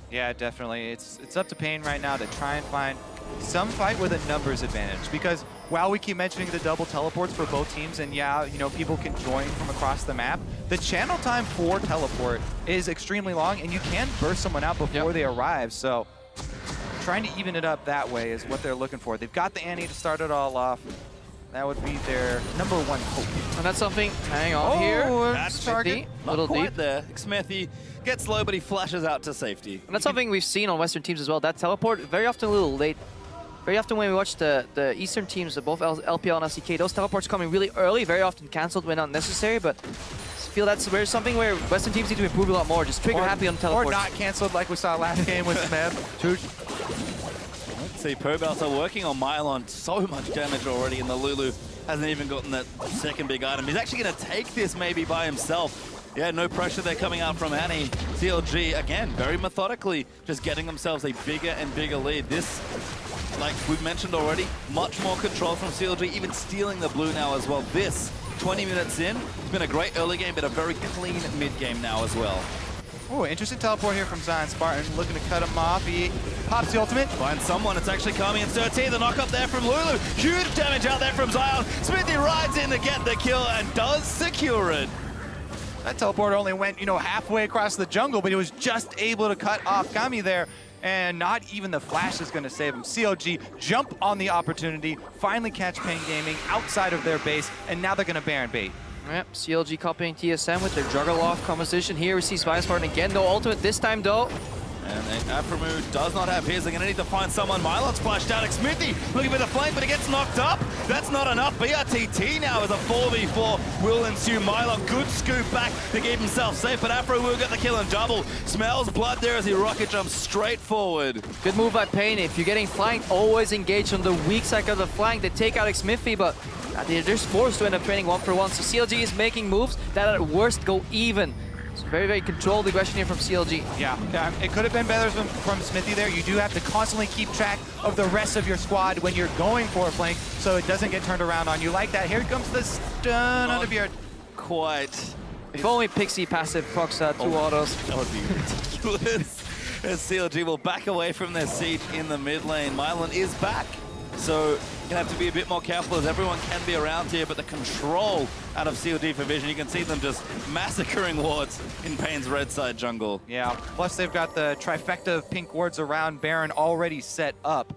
Yeah, definitely. It's up to paiN right now to try and find some fight with a numbers advantage, because while we keep mentioning the double teleports for both teams, and yeah, people can join from across the map, the channel time for teleport is extremely long, and you can burst someone out before they arrive. So trying to even it up that way is what they're looking for. They've got the Annie to start it all off. That would be their #1 hope. And that's something, hang on here. That's target. Not quite there. Xmithie gets low, but he flashes out to safety. And that's something we've seen on Western teams as well. That teleport, very often a little late. Very often when we watch the Eastern teams, both LPL and LCK, those teleports coming really early, very often cancelled when not necessary, but I feel that's something where Western teams need to improve a lot more. Just trigger happy on teleports. Or not cancelled like we saw last game with Smith. Let's see, paiNBelter working on Mylon. So much damage already, and the Lulu hasn't even gotten that second big item. He's actually going to take this maybe by himself. Yeah, no pressure there coming out from Annie. CLG, again, very methodically, just getting themselves a bigger and bigger lead. This, like we've mentioned already, much more control from CLG, even stealing the blue now as well. This, 20 minutes in, it's been a great early game, but a very clean mid game now as well. Oh, interesting teleport here from Zion Spartan, looking to cut him off. He pops the ultimate. Find someone, it's actually Kami and 13. The knock up there from Lulu. Huge damage out there from Zion. Xmithie rides in to get the kill and does secure it. That teleport only went, halfway across the jungle, but he was just able to cut off Kami there, and not even the flash is going to save him. CLG jump on the opportunity, finally catch paiN Gaming outside of their base, and now they're going to Baron bait. Yep, CLG copying TSM with their Juggerloft composition. Here we see Zion Spartan again, no ultimate this time though. And aphromoo does not have his. They're going to need to find someone. Mylon splashed out. Xmithie looking for the flank, but it gets knocked up. That's not enough. BRTT now is a 4v4 will ensue. Mylon, good scoop back to keep himself safe, but aphromoo will get the kill and double. Smells blood there as he rocket jumps straight forward. Good move by paiN. If you're getting flanked, always engage on the weak side of the flank. They take out Xmithie, but they're just forced to end up training 1-for-1. So CLG is making moves that at worst go even. It's very, very controlled aggression here from CLG. Yeah, it could have been better from Xmithie there. You do have to constantly keep track of the rest of your squad when you're going for a flank, so it doesn't get turned around on you like that. Here comes the stun out of your... Quite. If only Pixie passive procs 2 autos. That would be ridiculous. As CLG will back away from their seat in the mid lane. Mylon is back. So you're gonna have to be a bit more careful as everyone can be around here, but the control out of CLG for vision, you can see them just massacring wards in paiN's red side jungle. Yeah, plus they've got the trifecta of pink wards around Baron already set up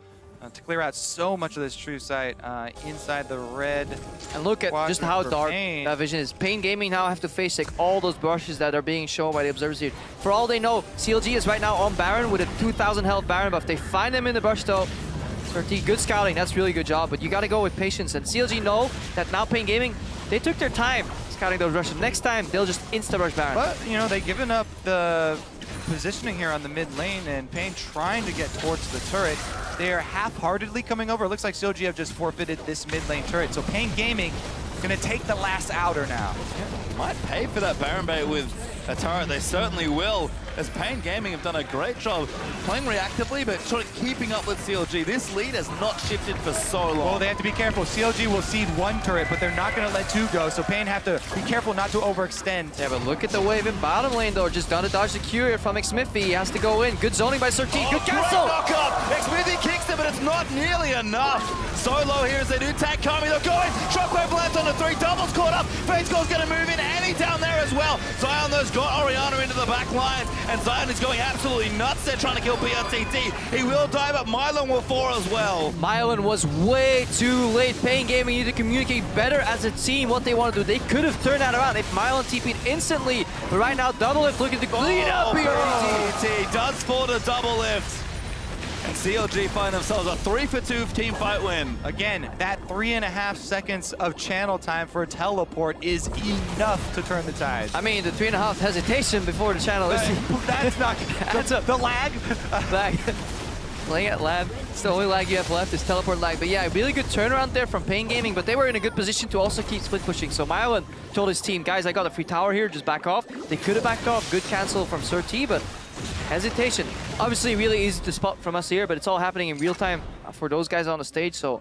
to clear out so much of this true sight inside the red. And look at just how dark that vision is. paiN Gaming now have to face like all those brushes that are being shown by the observers here. For all they know, CLG is right now on Baron with a 2,000 health Baron buff. They find him in the brush though. Surti, good scouting, that's really good job, but you gotta go with patience. And CLG know that now paiN Gaming, they took their time scouting those rushes. Next time, they'll just insta-rush Baron. But, you know, they've given up the positioning here on the mid lane, and paiN trying to get towards the turret. They are half-heartedly coming over. It looks like CLG have just forfeited this mid lane turret. So paiN Gaming gonna take the last outer now. Yeah, might pay for that Baron bait with a turret. They certainly will, as paiN Gaming have done a great job playing reactively, but sort of keeping up with CLG. This lead has not shifted for so long. Well, they have to be careful. CLG will cede one turret, but they're not gonna let two go, so paiN have to be careful not to overextend. Yeah, but look at the wave in bottom lane though. Just gonna dodge the Q from Xmithy. He has to go in. Good zoning by Surti. Good cancel! Knock up! Xmithy kicks it, but it's not nearly enough. Solo here as they do tag Kami. They're going. Shockwave lands on the 3. Doubles caught up. paiN's gonna move in. Annie down there as well. Zion though's got Orianna into the back lines, and Zion is going absolutely nuts. They're trying to kill BRTT. He will die, but Mylon will fall as well. Mylon was way too late. paiN Gaming need to communicate better as a team what they want to do. They could have turned that around if Mylon TP'd instantly. But right now, Double Lift looking to clean up BRTT. Does fall to Double Lift. And CLG find themselves a 3-for-2 team fight win. Again, that 3.5 seconds of channel time for a teleport is enough to turn the tide. I mean, the 3.5 hesitation before the channel is... That's not... the lag? Lag. Playing at lag. It's the only lag you have left is teleport lag. But yeah, really good turnaround there from paiN Gaming, but they were in a good position to also keep split pushing. So Mylon told his team, guys, I got a free tower here, just back off. They could have backed off. Good cancel from Surti, but hesitation. Obviously really easy to spot from us here, but it's all happening in real time for those guys on the stage, so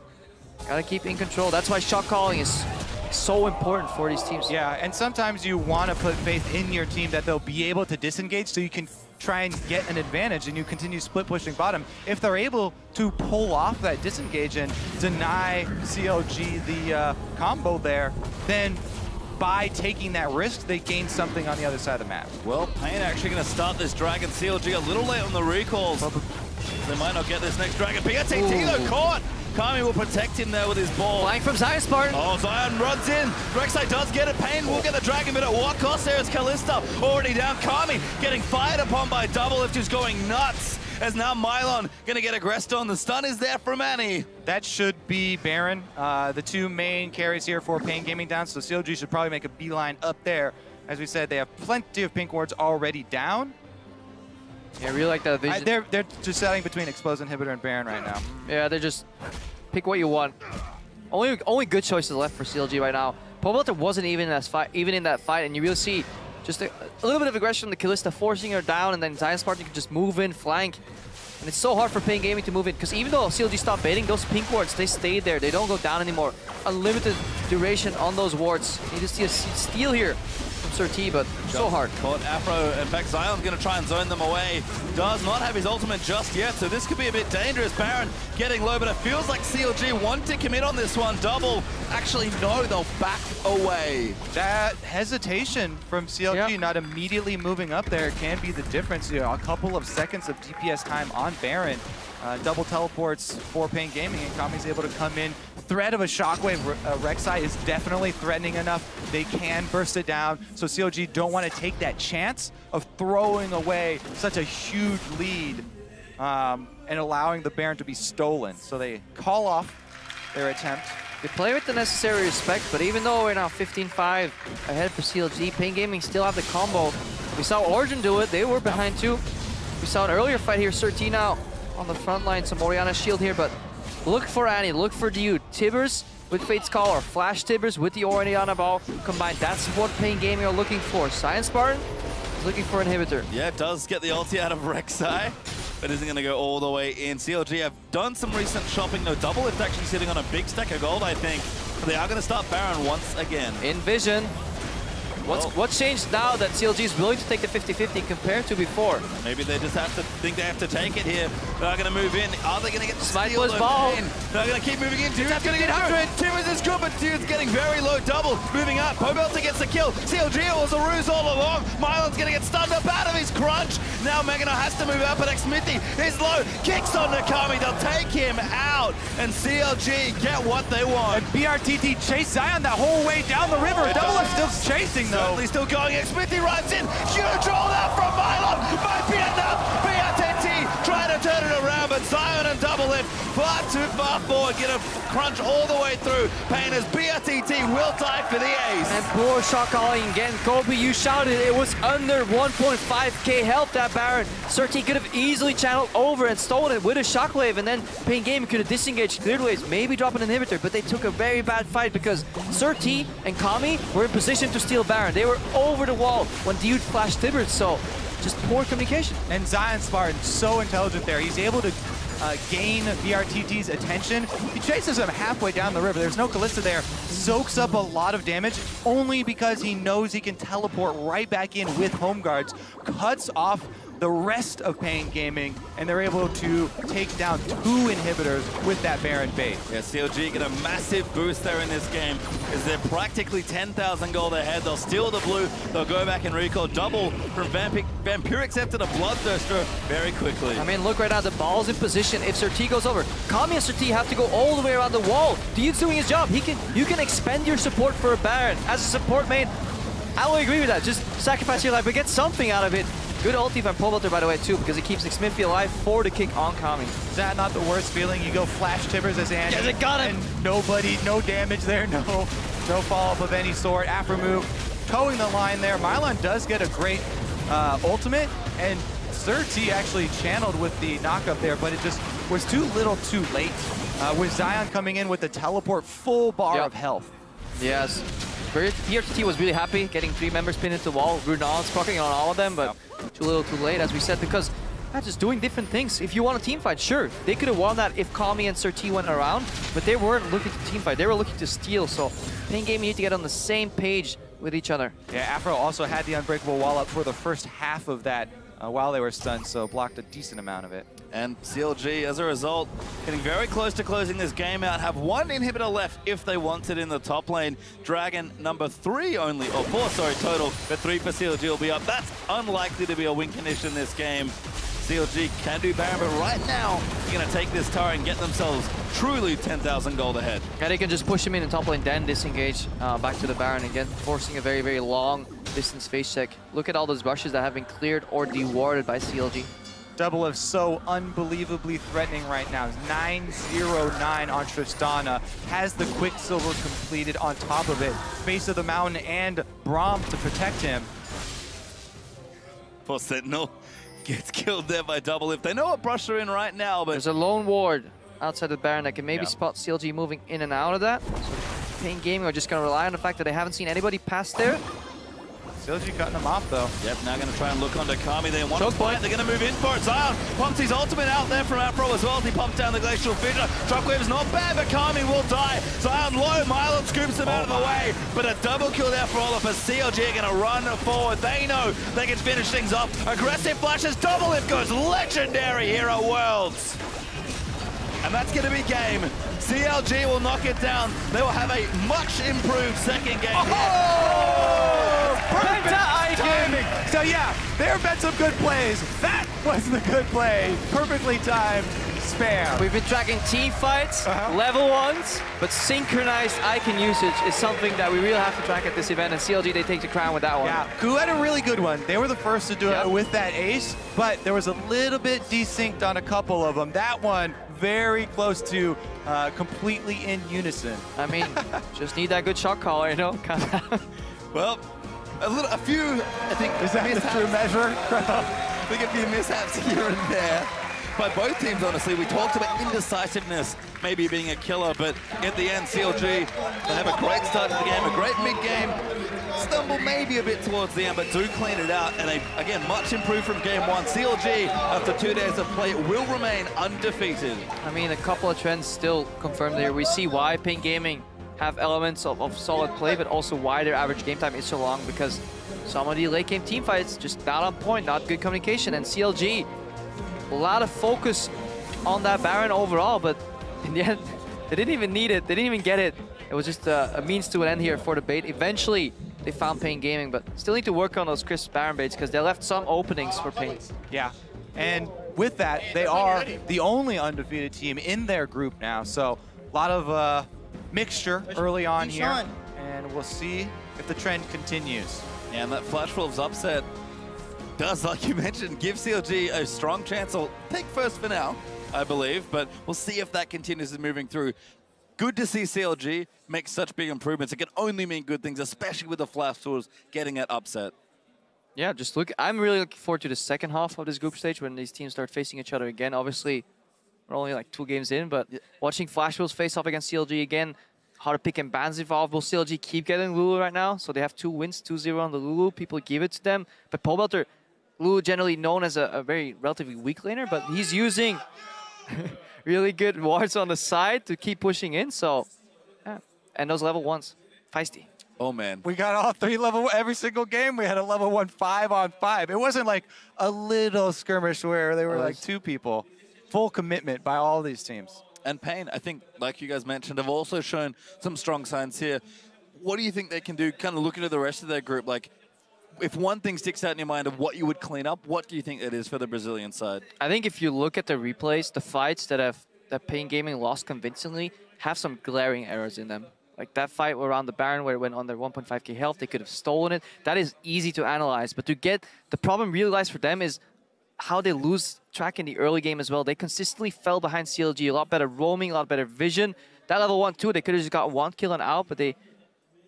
gotta keep in control. That's why shot calling is so important for these teams. Yeah, and sometimes you want to put faith in your team that they'll be able to disengage so you can try and get an advantage and you continue split pushing bottom. If they're able to pull off that disengage and deny CLG the combo there, then by taking that risk, they gain something on the other side of the map. Well, paiN actually going to start this dragon. CLG a little late on the recalls. They might not get this next dragon. BRTT though caught. Kami will protect him there with his ball. Flying from Zion Spartan. Oh, Zion runs in. Rek'Sai does get it. paiN will get the dragon, but at what cost? There is Kalista already down. Kami getting fired upon by Double Lift, who's going nuts. As now Mylon gonna get aggressed on. The stun is there from Annie. That should be Baron. The two main carries here for paiN Gaming down, so CLG should probably make a beeline up there. As we said, they have plenty of pink wards already down. Yeah, I really like that vision. They're just setting between Explosive Inhibitor and Baron right now. Yeah, they're just pick what you want. Only good choices left for CLG right now. paiNBelter wasn't even in that fight, and you really see just a little bit of aggression from the Kalista, forcing her down, and then Zion Spartan can just move in, flank. And it's so hard for paiN Gaming to move in, because even though CLG stopped baiting, those pink wards, they stay there. They don't go down anymore. Unlimited duration on those wards. You just see a steal here from Surti, but so hard. Caught Afro. In fact, Zion's going to try and zone them away. Does not have his ultimate just yet, so this could be a bit dangerous. Baron getting low, but it feels like CLG want to commit on this one. Double, actually, no, they'll back away. That hesitation from CLG not immediately moving up there can be the difference. You know, a couple of seconds of DPS time on Baron. Double teleports for paiN Gaming, and Kami's able to come in. Threat of a shockwave. Rek'Sai is definitely threatening enough. They can burst it down, so CLG don't want to take that chance of throwing away such a huge lead and allowing the Baron to be stolen. So they call off their attempt. They play with the necessary respect, but even though we're now 15-5 ahead for CLG, paiN Gaming still have the combo. We saw Origin do it. They were behind too. We saw an earlier fight here. Surti now on the front line, some Orianna shield here, but look for Annie, look for Dude. Tibbers with Fate's Call, or Flash Tibbers with the Orianna ball combined. That's what paiN Gaming are looking for. Zion Spartan is looking for inhibitor. Yeah, it does get the ulti out of Rek'Sai, but isn't going to go all the way in. CLG have done some recent shopping. No, Double Lift actually sitting on a big stack of gold, I think. But they are going to start Baron once again. In vision. What's changed now that CLG is willing to take the 50-50 compared to before? Maybe they just have to think they have to take it here. They're going to move in. Are they going to get the Smite steal? was ball. They're going to keep moving in. Dude's going to get hurt. Timmons is good, but Dude's getting very low. Double moving up. paiN gets the kill. CLG was a ruse all along. Mylon's going to get stunned up out of his crunch. Now Megano has to move up, but Xmithy is low. Kicks on Nakami. They'll take him out. And CLG get what they want. And BRTT chase Zion that whole way down the river. Double F still chasing though. Certainly still going. Xmithy runs in. Huge roll out from Mylon by Vietnam. BRTT trying to turn it around, but Zion and Double F far too far forward. Get a crunch all the way through. paiN as BRTT will die for the ace. And poor shot calling again. Kobe, you shouted it was under 1.5k health, that Baron. Surti could have easily channeled over and stolen it with a shockwave, and then paiN Gaming could have disengaged, cleared waves, maybe drop an inhibitor, but they took a very bad fight because Surti and Kami were in position to steal Baron. They were over the wall when Dude flashed Tibbert, so just poor communication. And Zion Spartan, so intelligent there. He's able to gain BRTT's attention. He chases him halfway down the river. There's no Kalista there. Soaks up a lot of damage only because he knows he can teleport right back in with home guards. Cuts off the rest of paiN Gaming, and they're able to take down 2 inhibitors with that Baron bait. Yeah, CLG get a massive boost there in this game because they're practically 10,000 gold ahead. They'll steal the blue, they'll go back and recall. Double from Vampirix after the Bloodthirster very quickly. I mean, look right now, the ball's in position. If Surti goes over, Kami and Surti have to go all the way around the wall. Dude's doing his job. You can expend your support for a Baron. As a support main, I will agree with that. Just sacrifice your life, but get something out of it. Good ulti from paiN, by the way, too, because it keeps Xmithy alive for the kick on Kami. Is that not the worst feeling? You go flash Tibbers as Andy. Yes, it got him. And nobody, no damage there, no follow-up of any sort. Afro towing the line there. Mylon does get a great ultimate, and Surti actually channeled with the knockup there, but it just was too little too late. With Zion coming in with the teleport, full bar of health. Yes. BRTT was really happy getting 3 members pinned into the wall. Runon's proccing on all of them, but too little too late, as we said, because they're just doing different things. If you want a team fight, sure, they could have won that if Kami and Surti went around, but they weren't looking to team fight. They were looking to steal, so paiN Gaming need to get on the same page with each other. Yeah, Afro also had the unbreakable wall up for the first half of that while they were stunned, so blocked a decent amount of it. And CLG, as a result, getting very close to closing this game out, have 1 inhibitor left if they want it in the top lane. Dragon number 3 only, or 4, sorry, total, but 3 for CLG will be up. That's unlikely to be a win condition this game. CLG can do Baron, but right now, they're going to take this tower and get themselves truly 10,000 gold ahead. Yeah, they can just push him in the top lane, then disengage back to the Baron again, forcing a very, very long distance face check. Look at all those rushes that have been cleared or dewarded by CLG. Double is so unbelievably threatening right now. 9-0-9 on Tristana. Has the Quicksilver completed on top of it. Base of the mountain and Braum to protect him. Poor Sentinel gets killed there by Double. If they know a brusher in right now, but there's a lone ward outside the Baron that can maybe spot CLG moving in and out of that. So paiN Gaming are just going to rely on the fact that they haven't seen anybody pass there. CLG cutting him off, though. Yep, now going to try and look onto Kami. They want to fight. They're going to move in for it. Zion pumps his ultimate out there from Afro as well as he pumps down the Glacial Fissure. Shockwave's not bad, but Kami will die. Zion low. Mylon scoops him out of the way. But a double kill there for Olaf as CLG are going to run forward. They know they can finish things off. Aggressive flashes. Double lift goes legendary here at Worlds. And that's going to be game. CLG will knock it down. They will have a much improved second game. Perfect timing. So yeah, there have been some good plays. That was the good play. Perfectly timed spam. We've been tracking team fights, level 1s, but synchronized icon usage is something that we really have to track at this event, and CLG, they take the crown with that one. Yeah, Ku had a really good one. They were the first to do it with that ace, but there was a little bit desynced on a couple of them. That one, very close to completely in unison. I mean, just need that good shot caller, you know? Well, a few, I think, is that the true measure? I think a few mishaps here and there by both teams, honestly. We talked about indecisiveness maybe being a killer, but at the end, CLG, they have a great start to the game, a great mid-game, stumble maybe a bit towards the end, but do clean it out, and they, again, much improved from game 1. CLG, after 2 days of play, will remain undefeated. I mean, a couple of trends still confirmed there. We see why paiN Gaming have elements of solid play, but also why their average game time is so long, because some of the late game team fights just not on point, not good communication. And CLG, a lot of focus on that Baron overall, but in the end, they didn't even need it. They didn't even get it. It was just a means to an end here for the bait. Eventually, they found paiN Gaming, but still need to work on those crisp Baron baits because they left some openings for paiN. Yeah, and with that, they are the only undefeated team in their group now. So a lot of mixture early on here, and we'll see if the trend continues. And that Flash Wolves upset does, like you mentioned, give CLG a strong chance. I'll take first for now, I believe, but we'll see if that continues moving through. Good to see CLG make such big improvements. It can only mean good things, especially with the Flash Wolves getting it upset. Yeah, just look. I'm really looking forward to the second half of this group stage when these teams start facing each other again. Obviously, we're only like 2 games in, but watching Flash Wolves face off against CLG again, how to pick and bans evolve. Will CLG keep getting Lulu right now? So they have 2 wins, 2-0 on the Lulu. People give it to them. But paiNBelter, Lulu generally known as a very relatively weak laner, but he's using really good wards on the side to keep pushing in. So, yeah. And those level 1s, feisty. Oh, man. We got all 3 level, every single game we had a level 1 5-on-5. It wasn't like a little skirmish where they were like 2 people. Full commitment by all these teams. And paiN, I think, like you guys mentioned, have also shown some strong signs here. What do you think they can do, kind of looking at the rest of their group? Like, if one thing sticks out in your mind of what you would clean up, what do you think it is for the Brazilian side? I think if you look at the replays, the fights that paiN Gaming lost convincingly have some glaring errors in them. Like that fight around the Baron where it went under 1.5k health, they could have stolen it. That is easy to analyze, but to get the problem realized for them is how they lose track in the early game as well. They consistently fell behind CLG, a lot better roaming, a lot better vision. That level 1 too, they could have just got 1 kill and out, but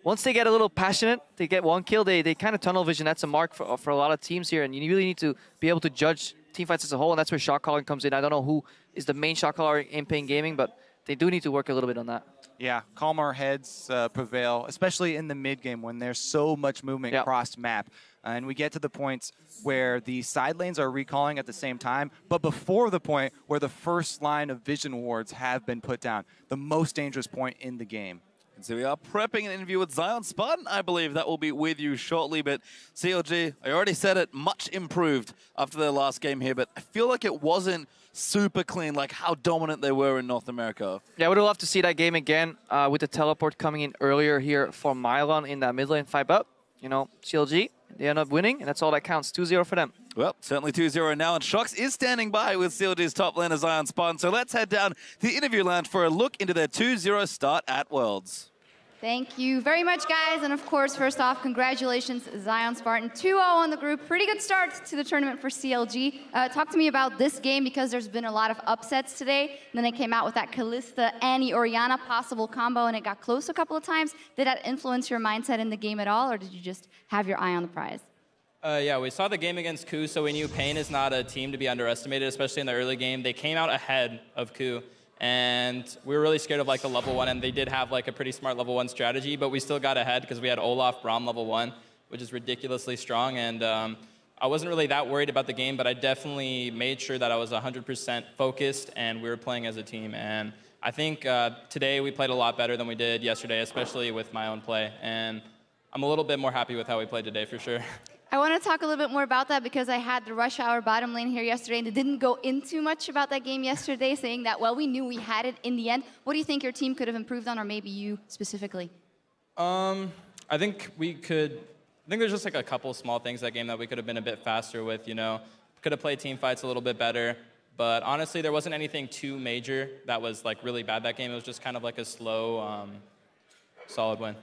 once they get a little passionate, they get 1 kill, they kind of tunnel vision. That's a mark for a lot of teams here, and you really need to be able to judge teamfights as a whole, and that's where shot calling comes in. I don't know who is the main shot caller in paiN Gaming, but they do need to work a little bit on that. Yeah, calmer heads prevail, especially in the mid game when there's so much movement across map. And we get to the points where the side lanes are recalling at the same time, but before the point where the first line of vision wards have been put down, the most dangerous point in the game. And so we are prepping an interview with Zion Spartan. I believe that will be with you shortly, but CLG, I already said it, much improved after their last game here, but I feel like it wasn't super clean, like how dominant they were in North America. Yeah, I would love to see that game again with the teleport coming in earlier here for Mylon in that mid lane fight. But, you know, CLG, they end up winning, and that's all that counts. 2-0 for them. Well, certainly 2-0 now, and Shox is standing by with CLG's top laner, Zion Spartan. So let's head down to the interview lounge for a look into their 2-0 start at Worlds. Thank you very much, guys. And of course, first off, congratulations, Zion Spartan. 2-0 on the group. Pretty good start to the tournament for CLG. Talk to me about this game because there's been a lot of upsets today. And then they came out with that Kalista, Annie, Orianna possible combo, and it got close a couple of times. Did that influence your mindset in the game at all, or did you just have your eye on the prize? Yeah, we saw the game against KOO, so we knew paiN is not a team to be underestimated, especially in the early game. They came out ahead of KOO. And we were really scared of like the level 1, and they did have like a pretty smart level 1 strategy, but we still got ahead because we had Olaf, Braum level 1, which is ridiculously strong. And I wasn't really that worried about the game, but I definitely made sure that I was 100% focused and we were playing as a team. And I think today we played a lot better than we did yesterday, especially with my own play. And I'm a little bit more happy with how we played today for sure. I want to talk a little bit more about that because I had the Rush Hour bottom lane here yesterday, and they didn't go into much about that game yesterday, saying that, well, we knew we had it in the end. What do you think your team could have improved on, or maybe you specifically? I think there's just like a couple small things that game that we could have been a bit faster with, you know. Could have played team fights a little bit better. But honestly, there wasn't anything too major that was like really bad that game. It was just kind of like a slow, solid win.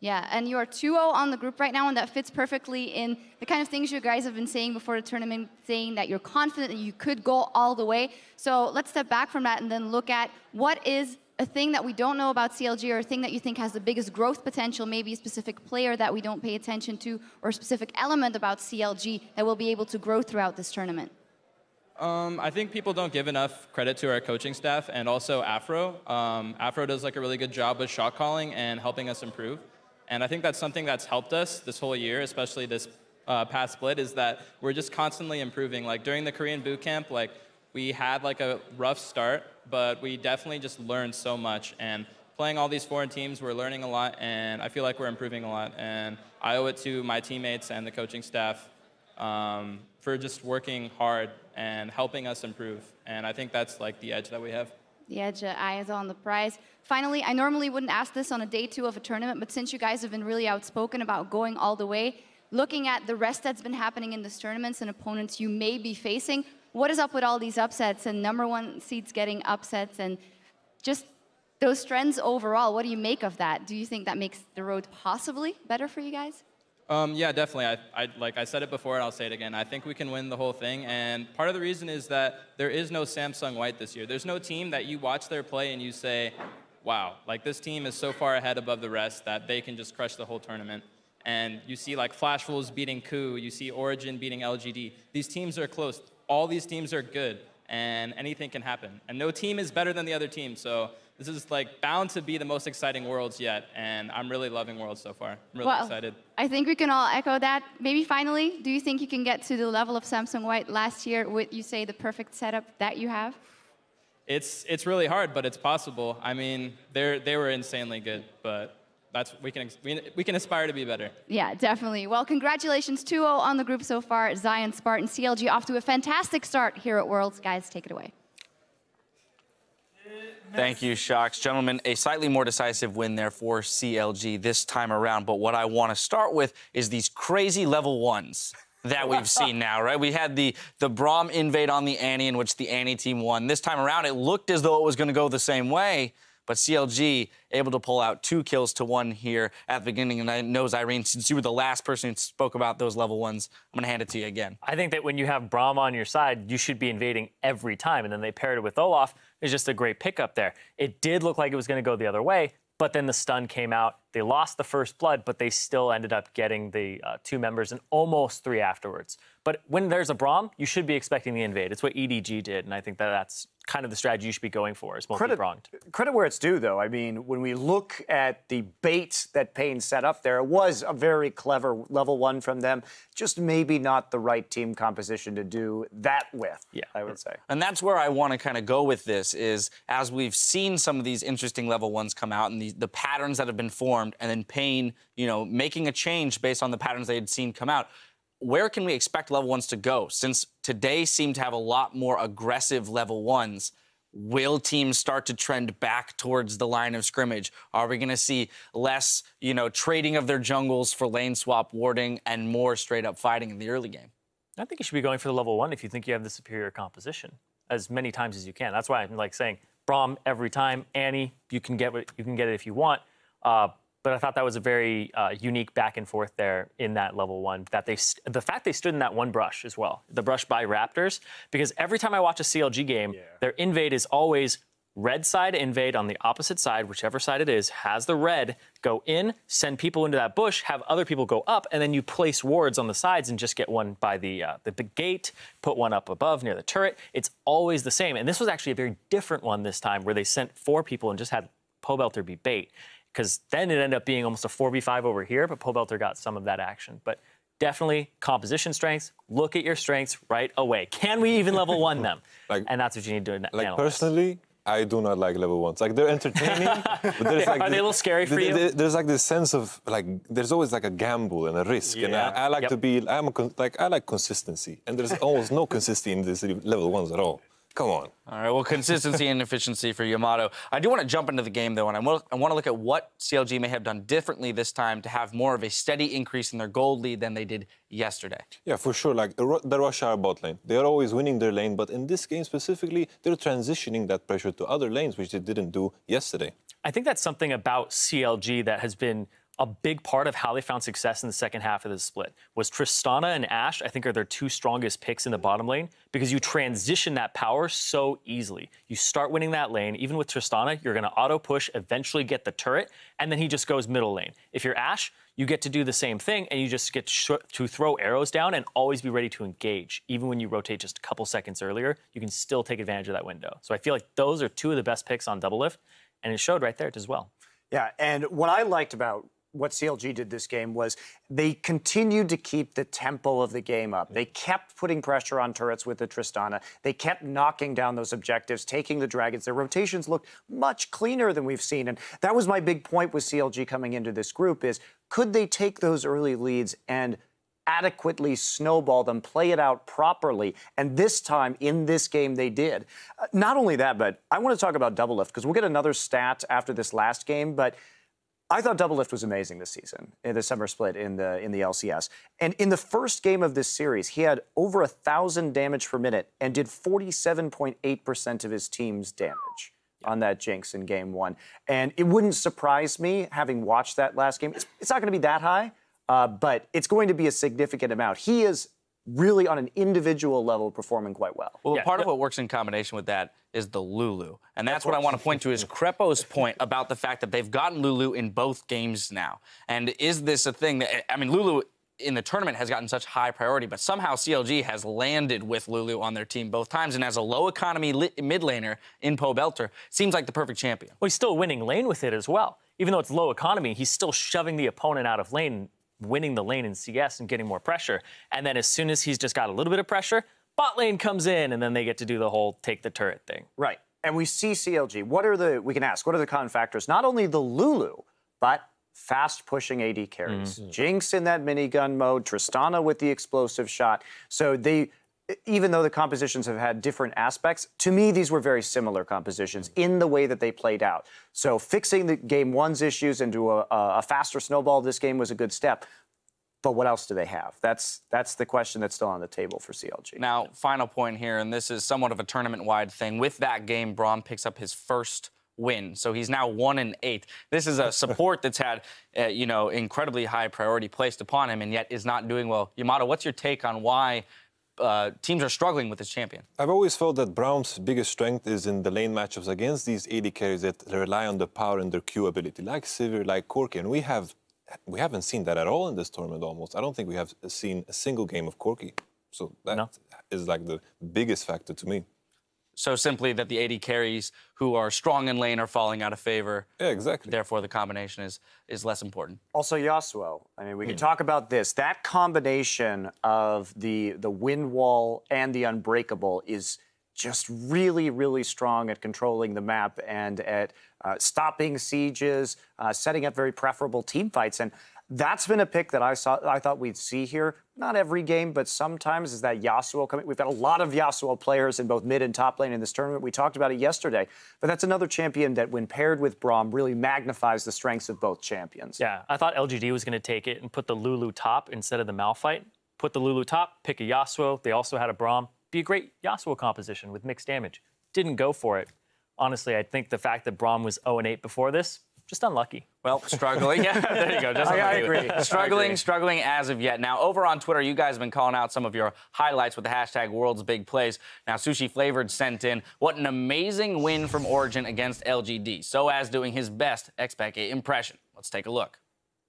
Yeah, and you are 2-0 on the group right now, and that fits perfectly in the kind of things you guys have been saying before the tournament, saying that you're confident that you could go all the way. So let's step back from that and then look at what is a thing that we don't know about CLG, or a thing that you think has the biggest growth potential, maybe a specific player that we don't pay attention to, or a specific element about CLG that will be able to grow throughout this tournament. I think people don't give enough credit to our coaching staff, and also Afro. Afro does like a really good job with shot calling and helping us improve. And I think that's something that's helped us this whole year, especially this past split, is that we're just constantly improving. Like during the Korean boot camp, like we had like a rough start, but we definitely just learned so much. And playing all these foreign teams, we're learning a lot, and I feel like we're improving a lot. And I owe it to my teammates and the coaching staff for just working hard and helping us improve. And I think that's like the edge that we have. The edge eye is on the prize. Finally, I normally wouldn't ask this on a day 2 of a tournament, but since you guys have been really outspoken about going all the way, looking at the rest that's been happening in this tournaments and opponents you may be facing, what is up with all these upsets and #1 seeds getting upsets and just those trends overall? What do you make of that? Do you think that makes the road possibly better for you guys? Yeah, definitely. Like I said it before, and I'll say it again. I think we can win the whole thing, and part of the reason is that there is no Samsung White this year. There's no team that you watch their play and you say, wow, like this team is so far ahead above the rest that they can just crush the whole tournament. And you see like Flash Wolves beating KOO, you see Origin beating LGD. These teams are close. All these teams are good, and anything can happen. And no team is better than the other team, so this is like bound to be the most exciting Worlds yet, and I'm really loving Worlds so far. I'm really excited. I think we can all echo that. Maybe finally, do you think you can get to the level of Samsung White last year with, you say, the perfect setup that you have? It's really hard, but it's possible. I mean, they were insanely good, but we can aspire to be better. Yeah, definitely. Well, congratulations 2-0 on the group so far. Zion, Spartan, CLG off to a fantastic start here at Worlds. Guys, take it away. Thank you, Shocks. Gentlemen, a slightly more decisive win there for CLG this time around. But what I want to start with is these crazy level 1s that we've seen now, right? We had the Braum invade on the Annie, in which the Annie team won. This time around, it looked as though it was going to go the same way. But CLG able to pull out 2 kills to 1 here at the beginning. And I know, Irene, since you were the last person who spoke about those level 1s, I'm going to hand it to you again. I think that when you have Braum on your side, you should be invading every time. And then they paired it with Olaf. It's just a great pickup there. It did look like it was going to go the other way, but then the stun came out. They lost the first blood, but they still ended up getting the 2 members and almost 3 afterwards. But when there's a Braum, you should be expecting the invade. It's what EDG did, and I think that that's kind of the strategy you should be going for, is multi-pronged. Credit where it's due, though. I mean, when we look at the bait that paiN set up there, it was a very clever level 1 from them. Just maybe not the right team composition to do that with, yeah, I would say. And that's where I want to kind of go with this is, as we've seen some of these interesting level 1s come out and the patterns that have been formed, and then paiN, you know, making a change based on the patterns they had seen come out, where can we expect level 1s to go? Since today seemed to have a lot more aggressive level 1s, will teams start to trend back towards the line of scrimmage? Are we going to see less, you know, trading of their jungles for lane swap warding and more straight-up fighting in the early game? I think you should be going for the level 1 if you think you have the superior composition as many times as you can. That's why I'm like saying Braum every time. Annie, you can get it if you want. But I thought that was a very unique back and forth there in that level 1. That the fact they stood in that 1 brush as well, the brush by Raptors, because every time I watch a CLG game, their invade is always red side invade on the opposite side, whichever side it is, has the red, go in, send people into that bush, have other people go up, and then you place wards on the sides and just get one by the big gate, put one up above near the turret. It's always the same. And this was actually a very different one this time, where they sent 4 people and just had Pobelter be bait. Because then it ended up being almost a 4v5 over here, but Pobelter got some of that action. But definitely composition strengths. Look at your strengths right away. Can we even level 1 them? And that's what you need to analyze. Like personally, I do not like level 1s. Like they're entertaining, but there's like are they a little scary for you? There's like this sense of like there's always like a gamble and a risk, and I like to be. I like consistency, and there's almost no consistency in these level 1s at all. Come on. All right, well, consistency and efficiency for Yamato. I do want to jump into the game, though, and I want to look at what CLG may have done differently this time to have more of a steady increase in their gold lead than they did yesterday. Yeah, for sure. Like the Rush Hour bot lane, they are always winning their lane, but in this game specifically, they're transitioning that pressure to other lanes, which they didn't do yesterday. I think that's something about CLG that has been a big part of how they found success in the second half of the split. Was Tristana and Ashe, I think, are their 2 strongest picks in the bottom lane, because you transition that power so easily. You start winning that lane. Even with Tristana, you're going to auto-push, eventually get the turret, and then he just goes middle lane. If you're Ashe, you get to do the same thing, and you just get to throw arrows down and always be ready to engage. Even when you rotate just a couple seconds earlier, you can still take advantage of that window. So I feel like those are 2 of the best picks on Double Lift, and it showed right there as well. Yeah, and what I liked about what CLG did this game was they continued to keep the tempo of the game up. They kept putting pressure on turrets with the Tristana. They kept knocking down those objectives, taking the dragons. Their rotations looked much cleaner than we've seen. And that was my big point with CLG coming into this group is, could they take those early leads and adequately snowball them, play it out properly? And this time, in this game, they did. Not only that, but I want to talk about Doublelift, because we'll get another stat after this last game, but I thought Doublelift was amazing this season, in the summer split in the LCS. And in the first game of this series, he had over 1,000 damage per minute and did 47.8% of his team's damage on that Jinx in game 1. And it wouldn't surprise me, having watched that last game. It's not going to be that high, but it's going to be a significant amount. He is really on an individual level performing quite well. Well, part of what works in combination with that is the Lulu. And that's what I want to point to is Crepo's point about the fact that they've gotten Lulu in both games now. And is this a thing that, I mean, Lulu in the tournament has gotten such high priority, but somehow CLG has landed with Lulu on their team both times. And as a low economy mid laner in paiNBelter, seems like the perfect champion. Well, he's still winning lane with it as well. Even though it's low economy, he's still shoving the opponent out of lane, winning the lane in CS and getting more pressure. And then as soon as he's just got a little bit of pressure, bot lane comes in, and then they get to do the whole take the turret thing. Right. And we see CLG. We can ask, what are the common factors? Not only the Lulu, but fast pushing AD carries. Jinx in that minigun mode, Tristana with the explosive shot. So even though the compositions have had different aspects, to me, these were very similar compositions in the way that they played out. So fixing the game 1's issues into a faster snowball this game was a good step. But what else do they have? That's the question that's still on the table for CLG. Now, final point here, and this is somewhat of a tournament-wide thing. With that game, Braum picks up his first win. So he's now 1-8. This is a support that's had, incredibly high priority placed upon him and yet is not doing well. Yamato, what's your take on why teams are struggling with this champion? I've always felt that Braum's biggest strength is in the lane matchups against these AD carries that rely on the power and their Q ability, like Sivir, like Corki, and we haven't seen that at all in this tournament almost. I don't think we have seen a single game of Corki. So that is like the biggest factor to me. So simply that the AD carries who are strong in lane are falling out of favor. Yeah, exactly. Therefore, the combination is less important. Also, Yasuo. I mean, we can talk about this. That combination of the wind wall and the unbreakable is just really, really strong at controlling the map and at stopping sieges, setting up very preferable team fights. And that's been a pick that I thought we'd see here. Not every game, but sometimes is that Yasuo coming. We've got a lot of Yasuo players in both mid and top lane in this tournament. We talked about it yesterday. But that's another champion that, when paired with Braum, really magnifies the strengths of both champions. Yeah, I thought LGD was going to take it and put the Lulu top instead of the Malphite. Put the Lulu top, pick a Yasuo. They also had a Braum. Be a great Yasuo composition with mixed damage. Didn't go for it. Honestly, I think the fact that Braum was 0-8 before this, just unlucky. Well, struggling. Yeah, there you go. Just I agree. Struggling as of yet. Now, over on Twitter, you guys have been calling out some of your highlights with the hashtag World's Big Plays. Now, Sushi Flavored sent in, what an amazing win from Origin against LGD. Soaz doing his best X-Pac impression. Let's take a look.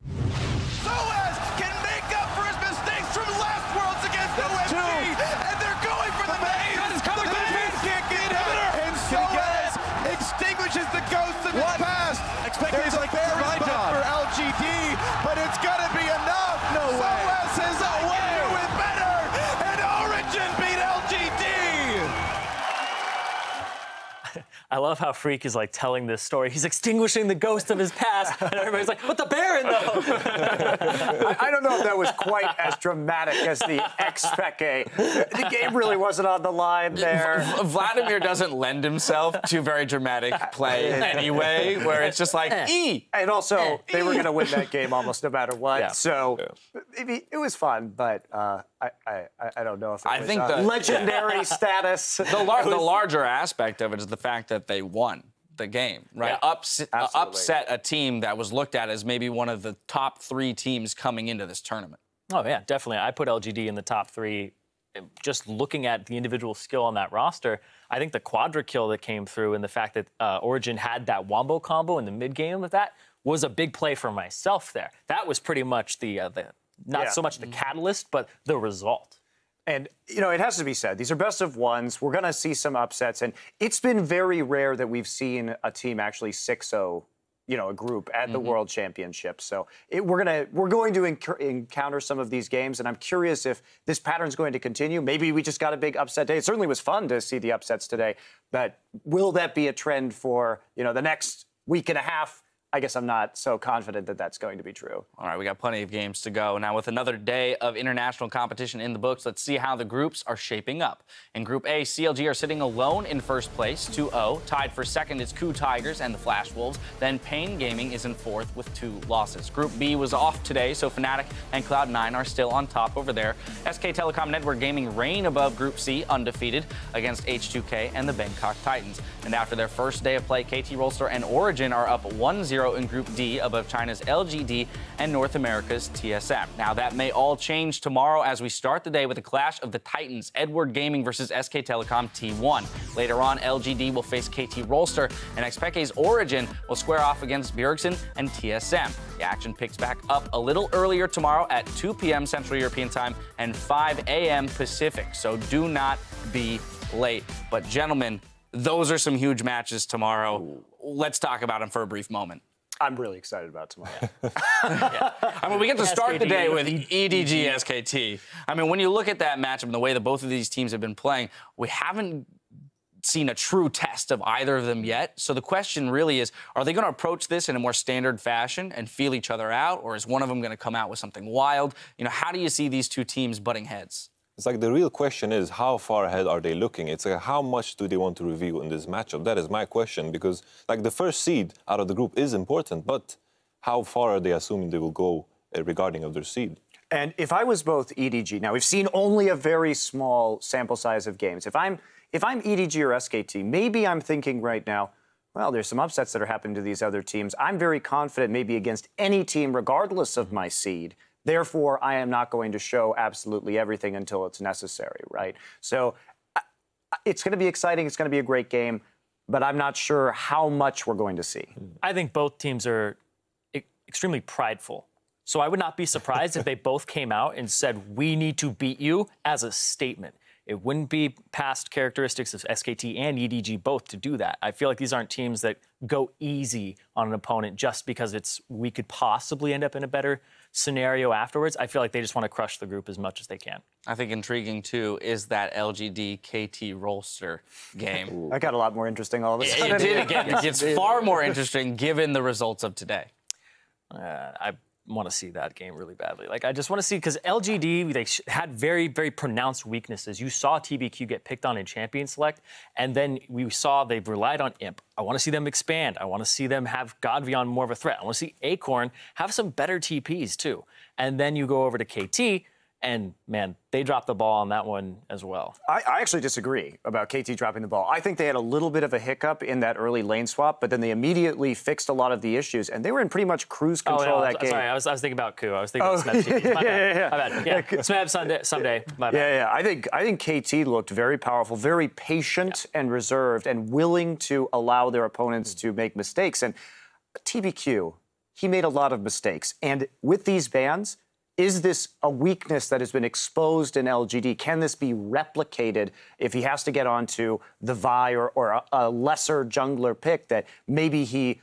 Soaz can make up for his mistakes from last Worlds against OMG, and they're going for the maze. The maze can't get out, and Soaz extinguishes the ghosts of his past. There's a bear run for LGD, but it's gonna be enough. No way. Soaz says, I can do it better, and Origin beat LGD. I love how Freak is like telling this story. He's extinguishing the ghost of his past, and everybody's like, "But the Baron, though." I don't know if that was quite as dramatic as the X-Pac. The game really wasn't on the line there. Vladimir doesn't lend himself to very dramatic play anyway, where it's just like, And also, they were going to win that game almost no matter what. Yeah. So maybe it was fun, but I don't know if it was think the legendary status. The larger aspect of it is the fact that they won the game, right? Yeah, upset a team that was looked at as maybe one of the top 3 teams coming into this tournament. Oh, yeah, definitely. I put LGD in the top 3. Just looking at the individual skill on that roster, I think the quadra kill that came through and the fact that Origin had that wombo combo in the mid game of that was a big play for myself there. That was pretty much not so much the catalyst, but the result. And, it has to be said, these are best of ones. We're going to see some upsets. And it's been very rare that we've seen a team actually 6-0 a group at the World Championship. So we're going to encounter some of these games, and I'm curious if this pattern is going to continue. Maybe we just got a big upset day. It certainly was fun to see the upsets today, but will that be a trend for the next week and a half? I guess I'm not so confident that that's going to be true. All right, we got plenty of games to go. Now, with another day of international competition in the books, let's see how the groups are shaping up. In Group A, CLG are sitting alone in first place, 2-0. Tied for second is Coup Tigers and the Flash Wolves. Then paiN Gaming is in fourth with 2 losses. Group B was off today, so Fnatic and Cloud9 are still on top over there. SK Telecom Network Gaming reign above Group C, undefeated, against H2K and the Bangkok Titans. And after their first day of play, KT Rolster and Origin are up 1-0 in Group D above China's LGD and North America's TSM. Now, that may all change tomorrow as we start the day with a clash of the Titans, Edward Gaming versus SK Telecom T1. Later on, LGD will face KT Rolster, and XPEK's Origin will square off against Bjergsen and TSM. The action picks back up a little earlier tomorrow at 2 p.m. Central European Time and 5 a.m. Pacific, so do not be late. But, gentlemen, those are some huge matches tomorrow. Let's talk about them for a brief moment. I'm really excited about tomorrow. I mean, we get to start the day with EDG SKT. I mean, when you look at that matchup and the way that both of these teams have been playing, we haven't seen a true test of either of them yet. So the question really is, are they going to approach this in a more standard fashion and feel each other out, or is one of them going to come out with something wild? How do you see these two teams butting heads? It's like the real question is, how far ahead are they looking? It's like, how much do they want to reveal in this matchup? That is my question, because like the first seed out of the group is important, but how far are they assuming they will go regarding of their seed? And if I was both EDG, now we've seen only a very small sample size of games. If I'm EDG or SKT, maybe I'm thinking right now, well, there's some upsets that are happening to these other teams. I'm very confident maybe against any team, regardless of my seed. Therefore, I am not going to show absolutely everything until it's necessary, right? So it's going to be exciting. It's going to be a great game, but I'm not sure how much we're going to see. I think both teams are extremely prideful. So I would not be surprised if they both came out and said, we need to beat you as a statement. It wouldn't be past characteristics of SKT and EDG both to do that. I feel like these aren't teams that go easy on an opponent just because we could possibly end up in a better scenario afterwards. I feel like they just want to crush the group as much as they can. I think intriguing, too, is that LGD KT Rolster game. That got a lot more interesting all of a sudden. It did again. It gets far more interesting given the results of today. I want to see that game really badly. Like, I just want to see, because LGD, they had very, very pronounced weaknesses. You saw TBQ get picked on in Champion Select, and then we saw they've relied on Imp. I want to see them expand. I want to see them have Godvion more of a threat. I want to see Acorn have some better TPs, too. And then you go over to KT, and, man, they dropped the ball on that one as well. I actually disagree about KT dropping the ball. I think they had a little bit of a hiccup in that early lane swap, but then they immediately fixed a lot of the issues, and they were in pretty much cruise control of that game. Sorry, I was thinking about Coup. I was thinking about Smeb TP. My bad. Yeah, Smeb someday. My bad. Yeah. I think KT looked very powerful, very patient and reserved, and willing to allow their opponents to make mistakes. And TBQ, he made a lot of mistakes. And with these bans, is this a weakness that has been exposed in LGD? Can this be replicated if he has to get onto the Vi or a lesser jungler pick that maybe he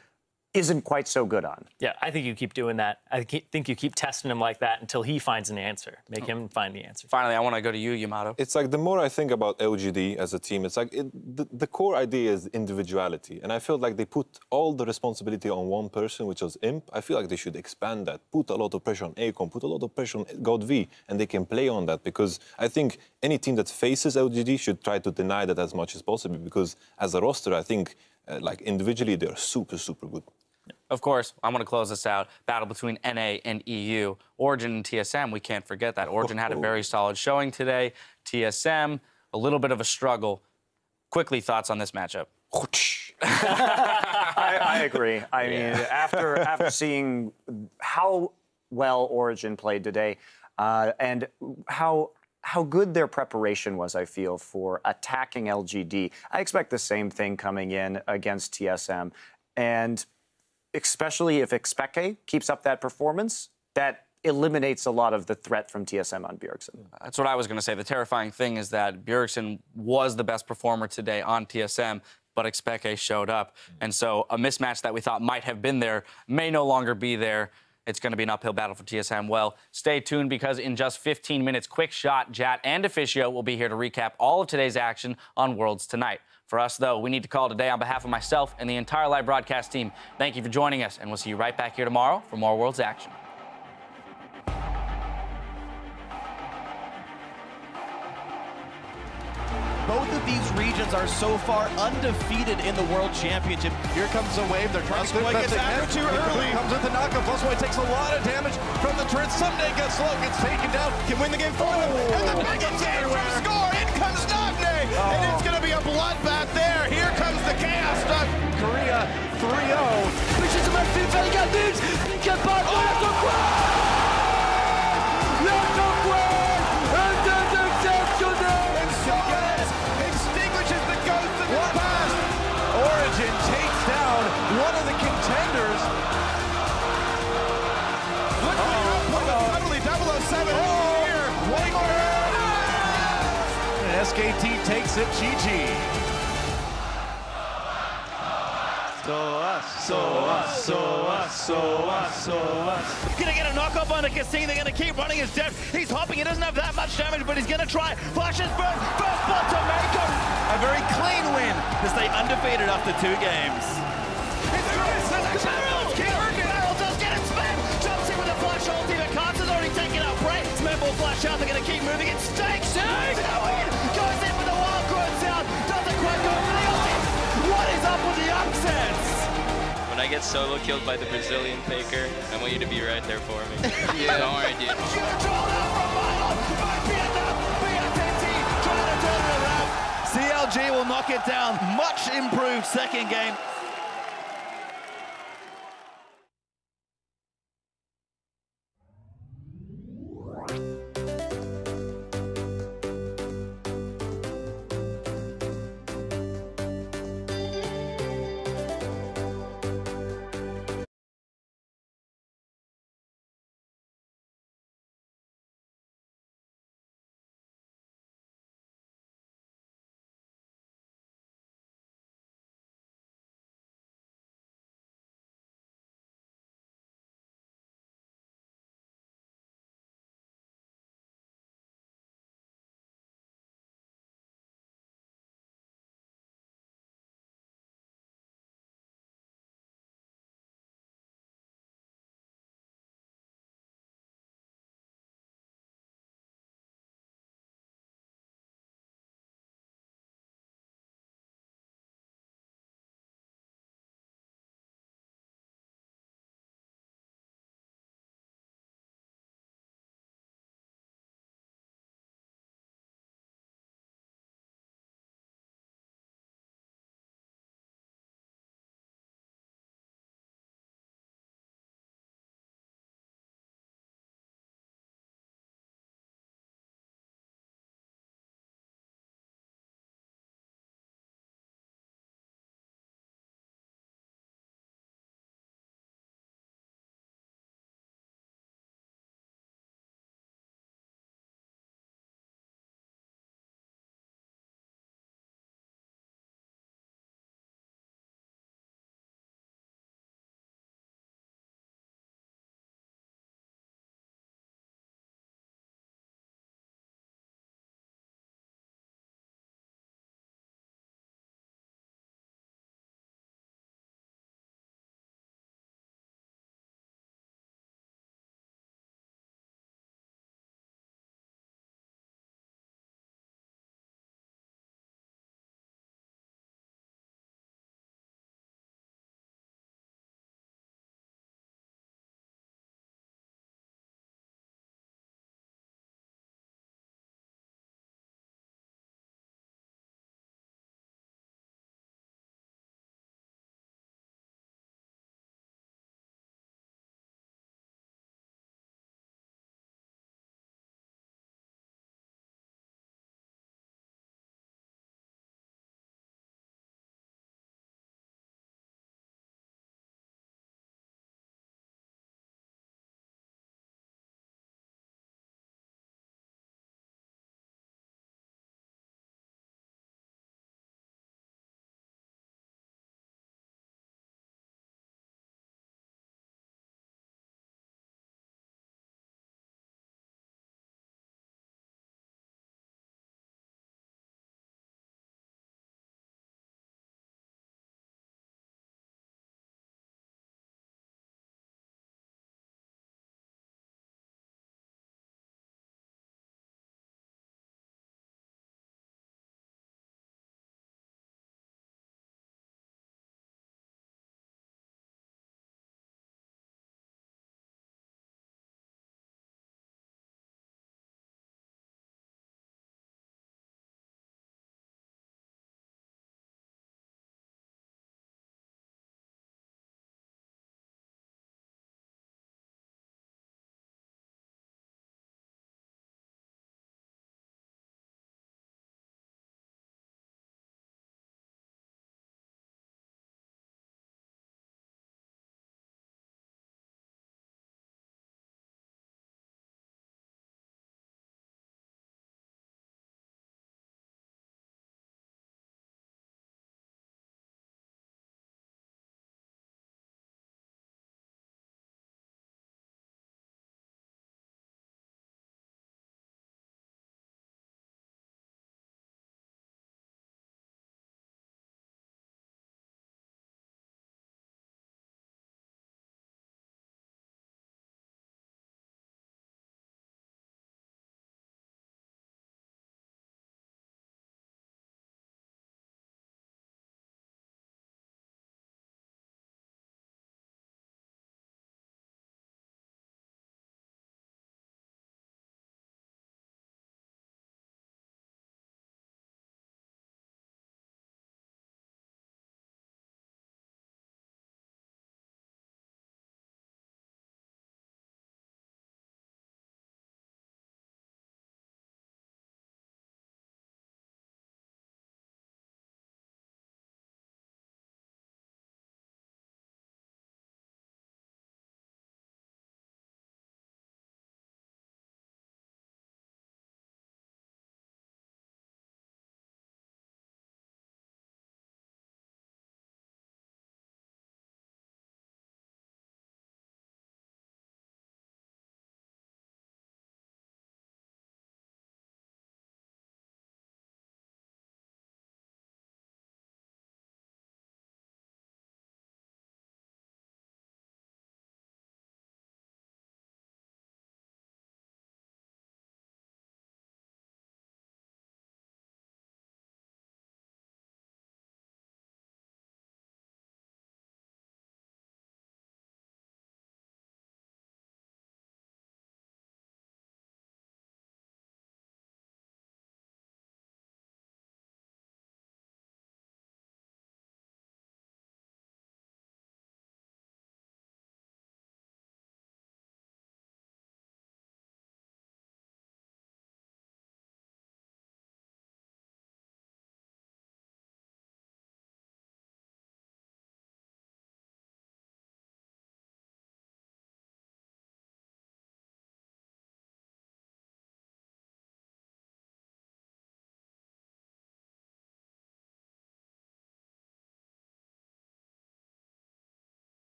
isn't quite so good on? Yeah, I think you keep doing that. I think you keep testing him like that until he finds an answer. Make him find the answer. Finally, I want to go to you, Yamato. It's like the more I think about LGD as a team, it's like the core idea is individuality. And I feel like they put all the responsibility on one person, which was Imp. I feel like they should expand that, put a lot of pressure on Acorn, put a lot of pressure on GodV, and they can play on that, because I think any team that faces LGD should try to deny that as much as possible, because as a roster, I think like individually, they're super, super good. Of course, I'm going to close this out. Battle between NA and EU. Origin and TSM, we can't forget that. Origin had a very solid showing today. TSM, a little bit of a struggle. Quickly, thoughts on this matchup? I agree. I mean, after seeing how well Origin played today and how good their preparation was, I feel, for attacking LGD, I expect the same thing coming in against TSM. And especially if XPEK keeps up that performance, that eliminates a lot of the threat from TSM on Bjergsen. That's what I was going to say. The terrifying thing is that Bjergsen was the best performer today on TSM. but Expeke showed up. And so a mismatch that we thought might have been there may no longer be there. It's going to be an uphill battle for TSM. Well, stay tuned because in just 15 minutes, Quick Shot, Jat, and Officio will be here to recap all of today's action on Worlds tonight. For us, though, we need to call today on behalf of myself and the entire live broadcast team. Thank you for joining us, and we'll see you right back here tomorrow for more Worlds action. Both of these regions are so far undefeated in the World Championship. Here comes a wave. They're trying to get aggro too early. Comes with the knockup. Plusboy takes a lot of damage from the turret. Someday gets slow, gets taken down, can win the game for them. And the big exchange from score. In comes Nagne. And it's going to be a bloodbath there. Here comes the Chaos Duck. Korea 3-0. Pushes him up, Phil Gabins. Capable. Extinguishes the ghost of the past. Origin takes down one of the contenders. Look suddenly 007 here. One more. And SKT takes it. GG. Gonna get a knockoff on the Cassine. They're gonna keep running his depth. He's hopping. He doesn't have that much damage, but he's gonna try. Flashes burn. First spot to make him. A very clean win to stay undefeated after 2 games. Barrel does get it spent. Jumps in with a flash ulti, but Carts has already taken out Bray. Smurf flash out. They're gonna keep moving. It stakes. Goes in with the wild growth sound. Doesn't quite go for the ulti. What is up with the upsets? When I get solo killed by the Brazilian faker, I want you to be right there for me. Yeah. Don't worry, dude. CLG will knock it down. Much improved second game.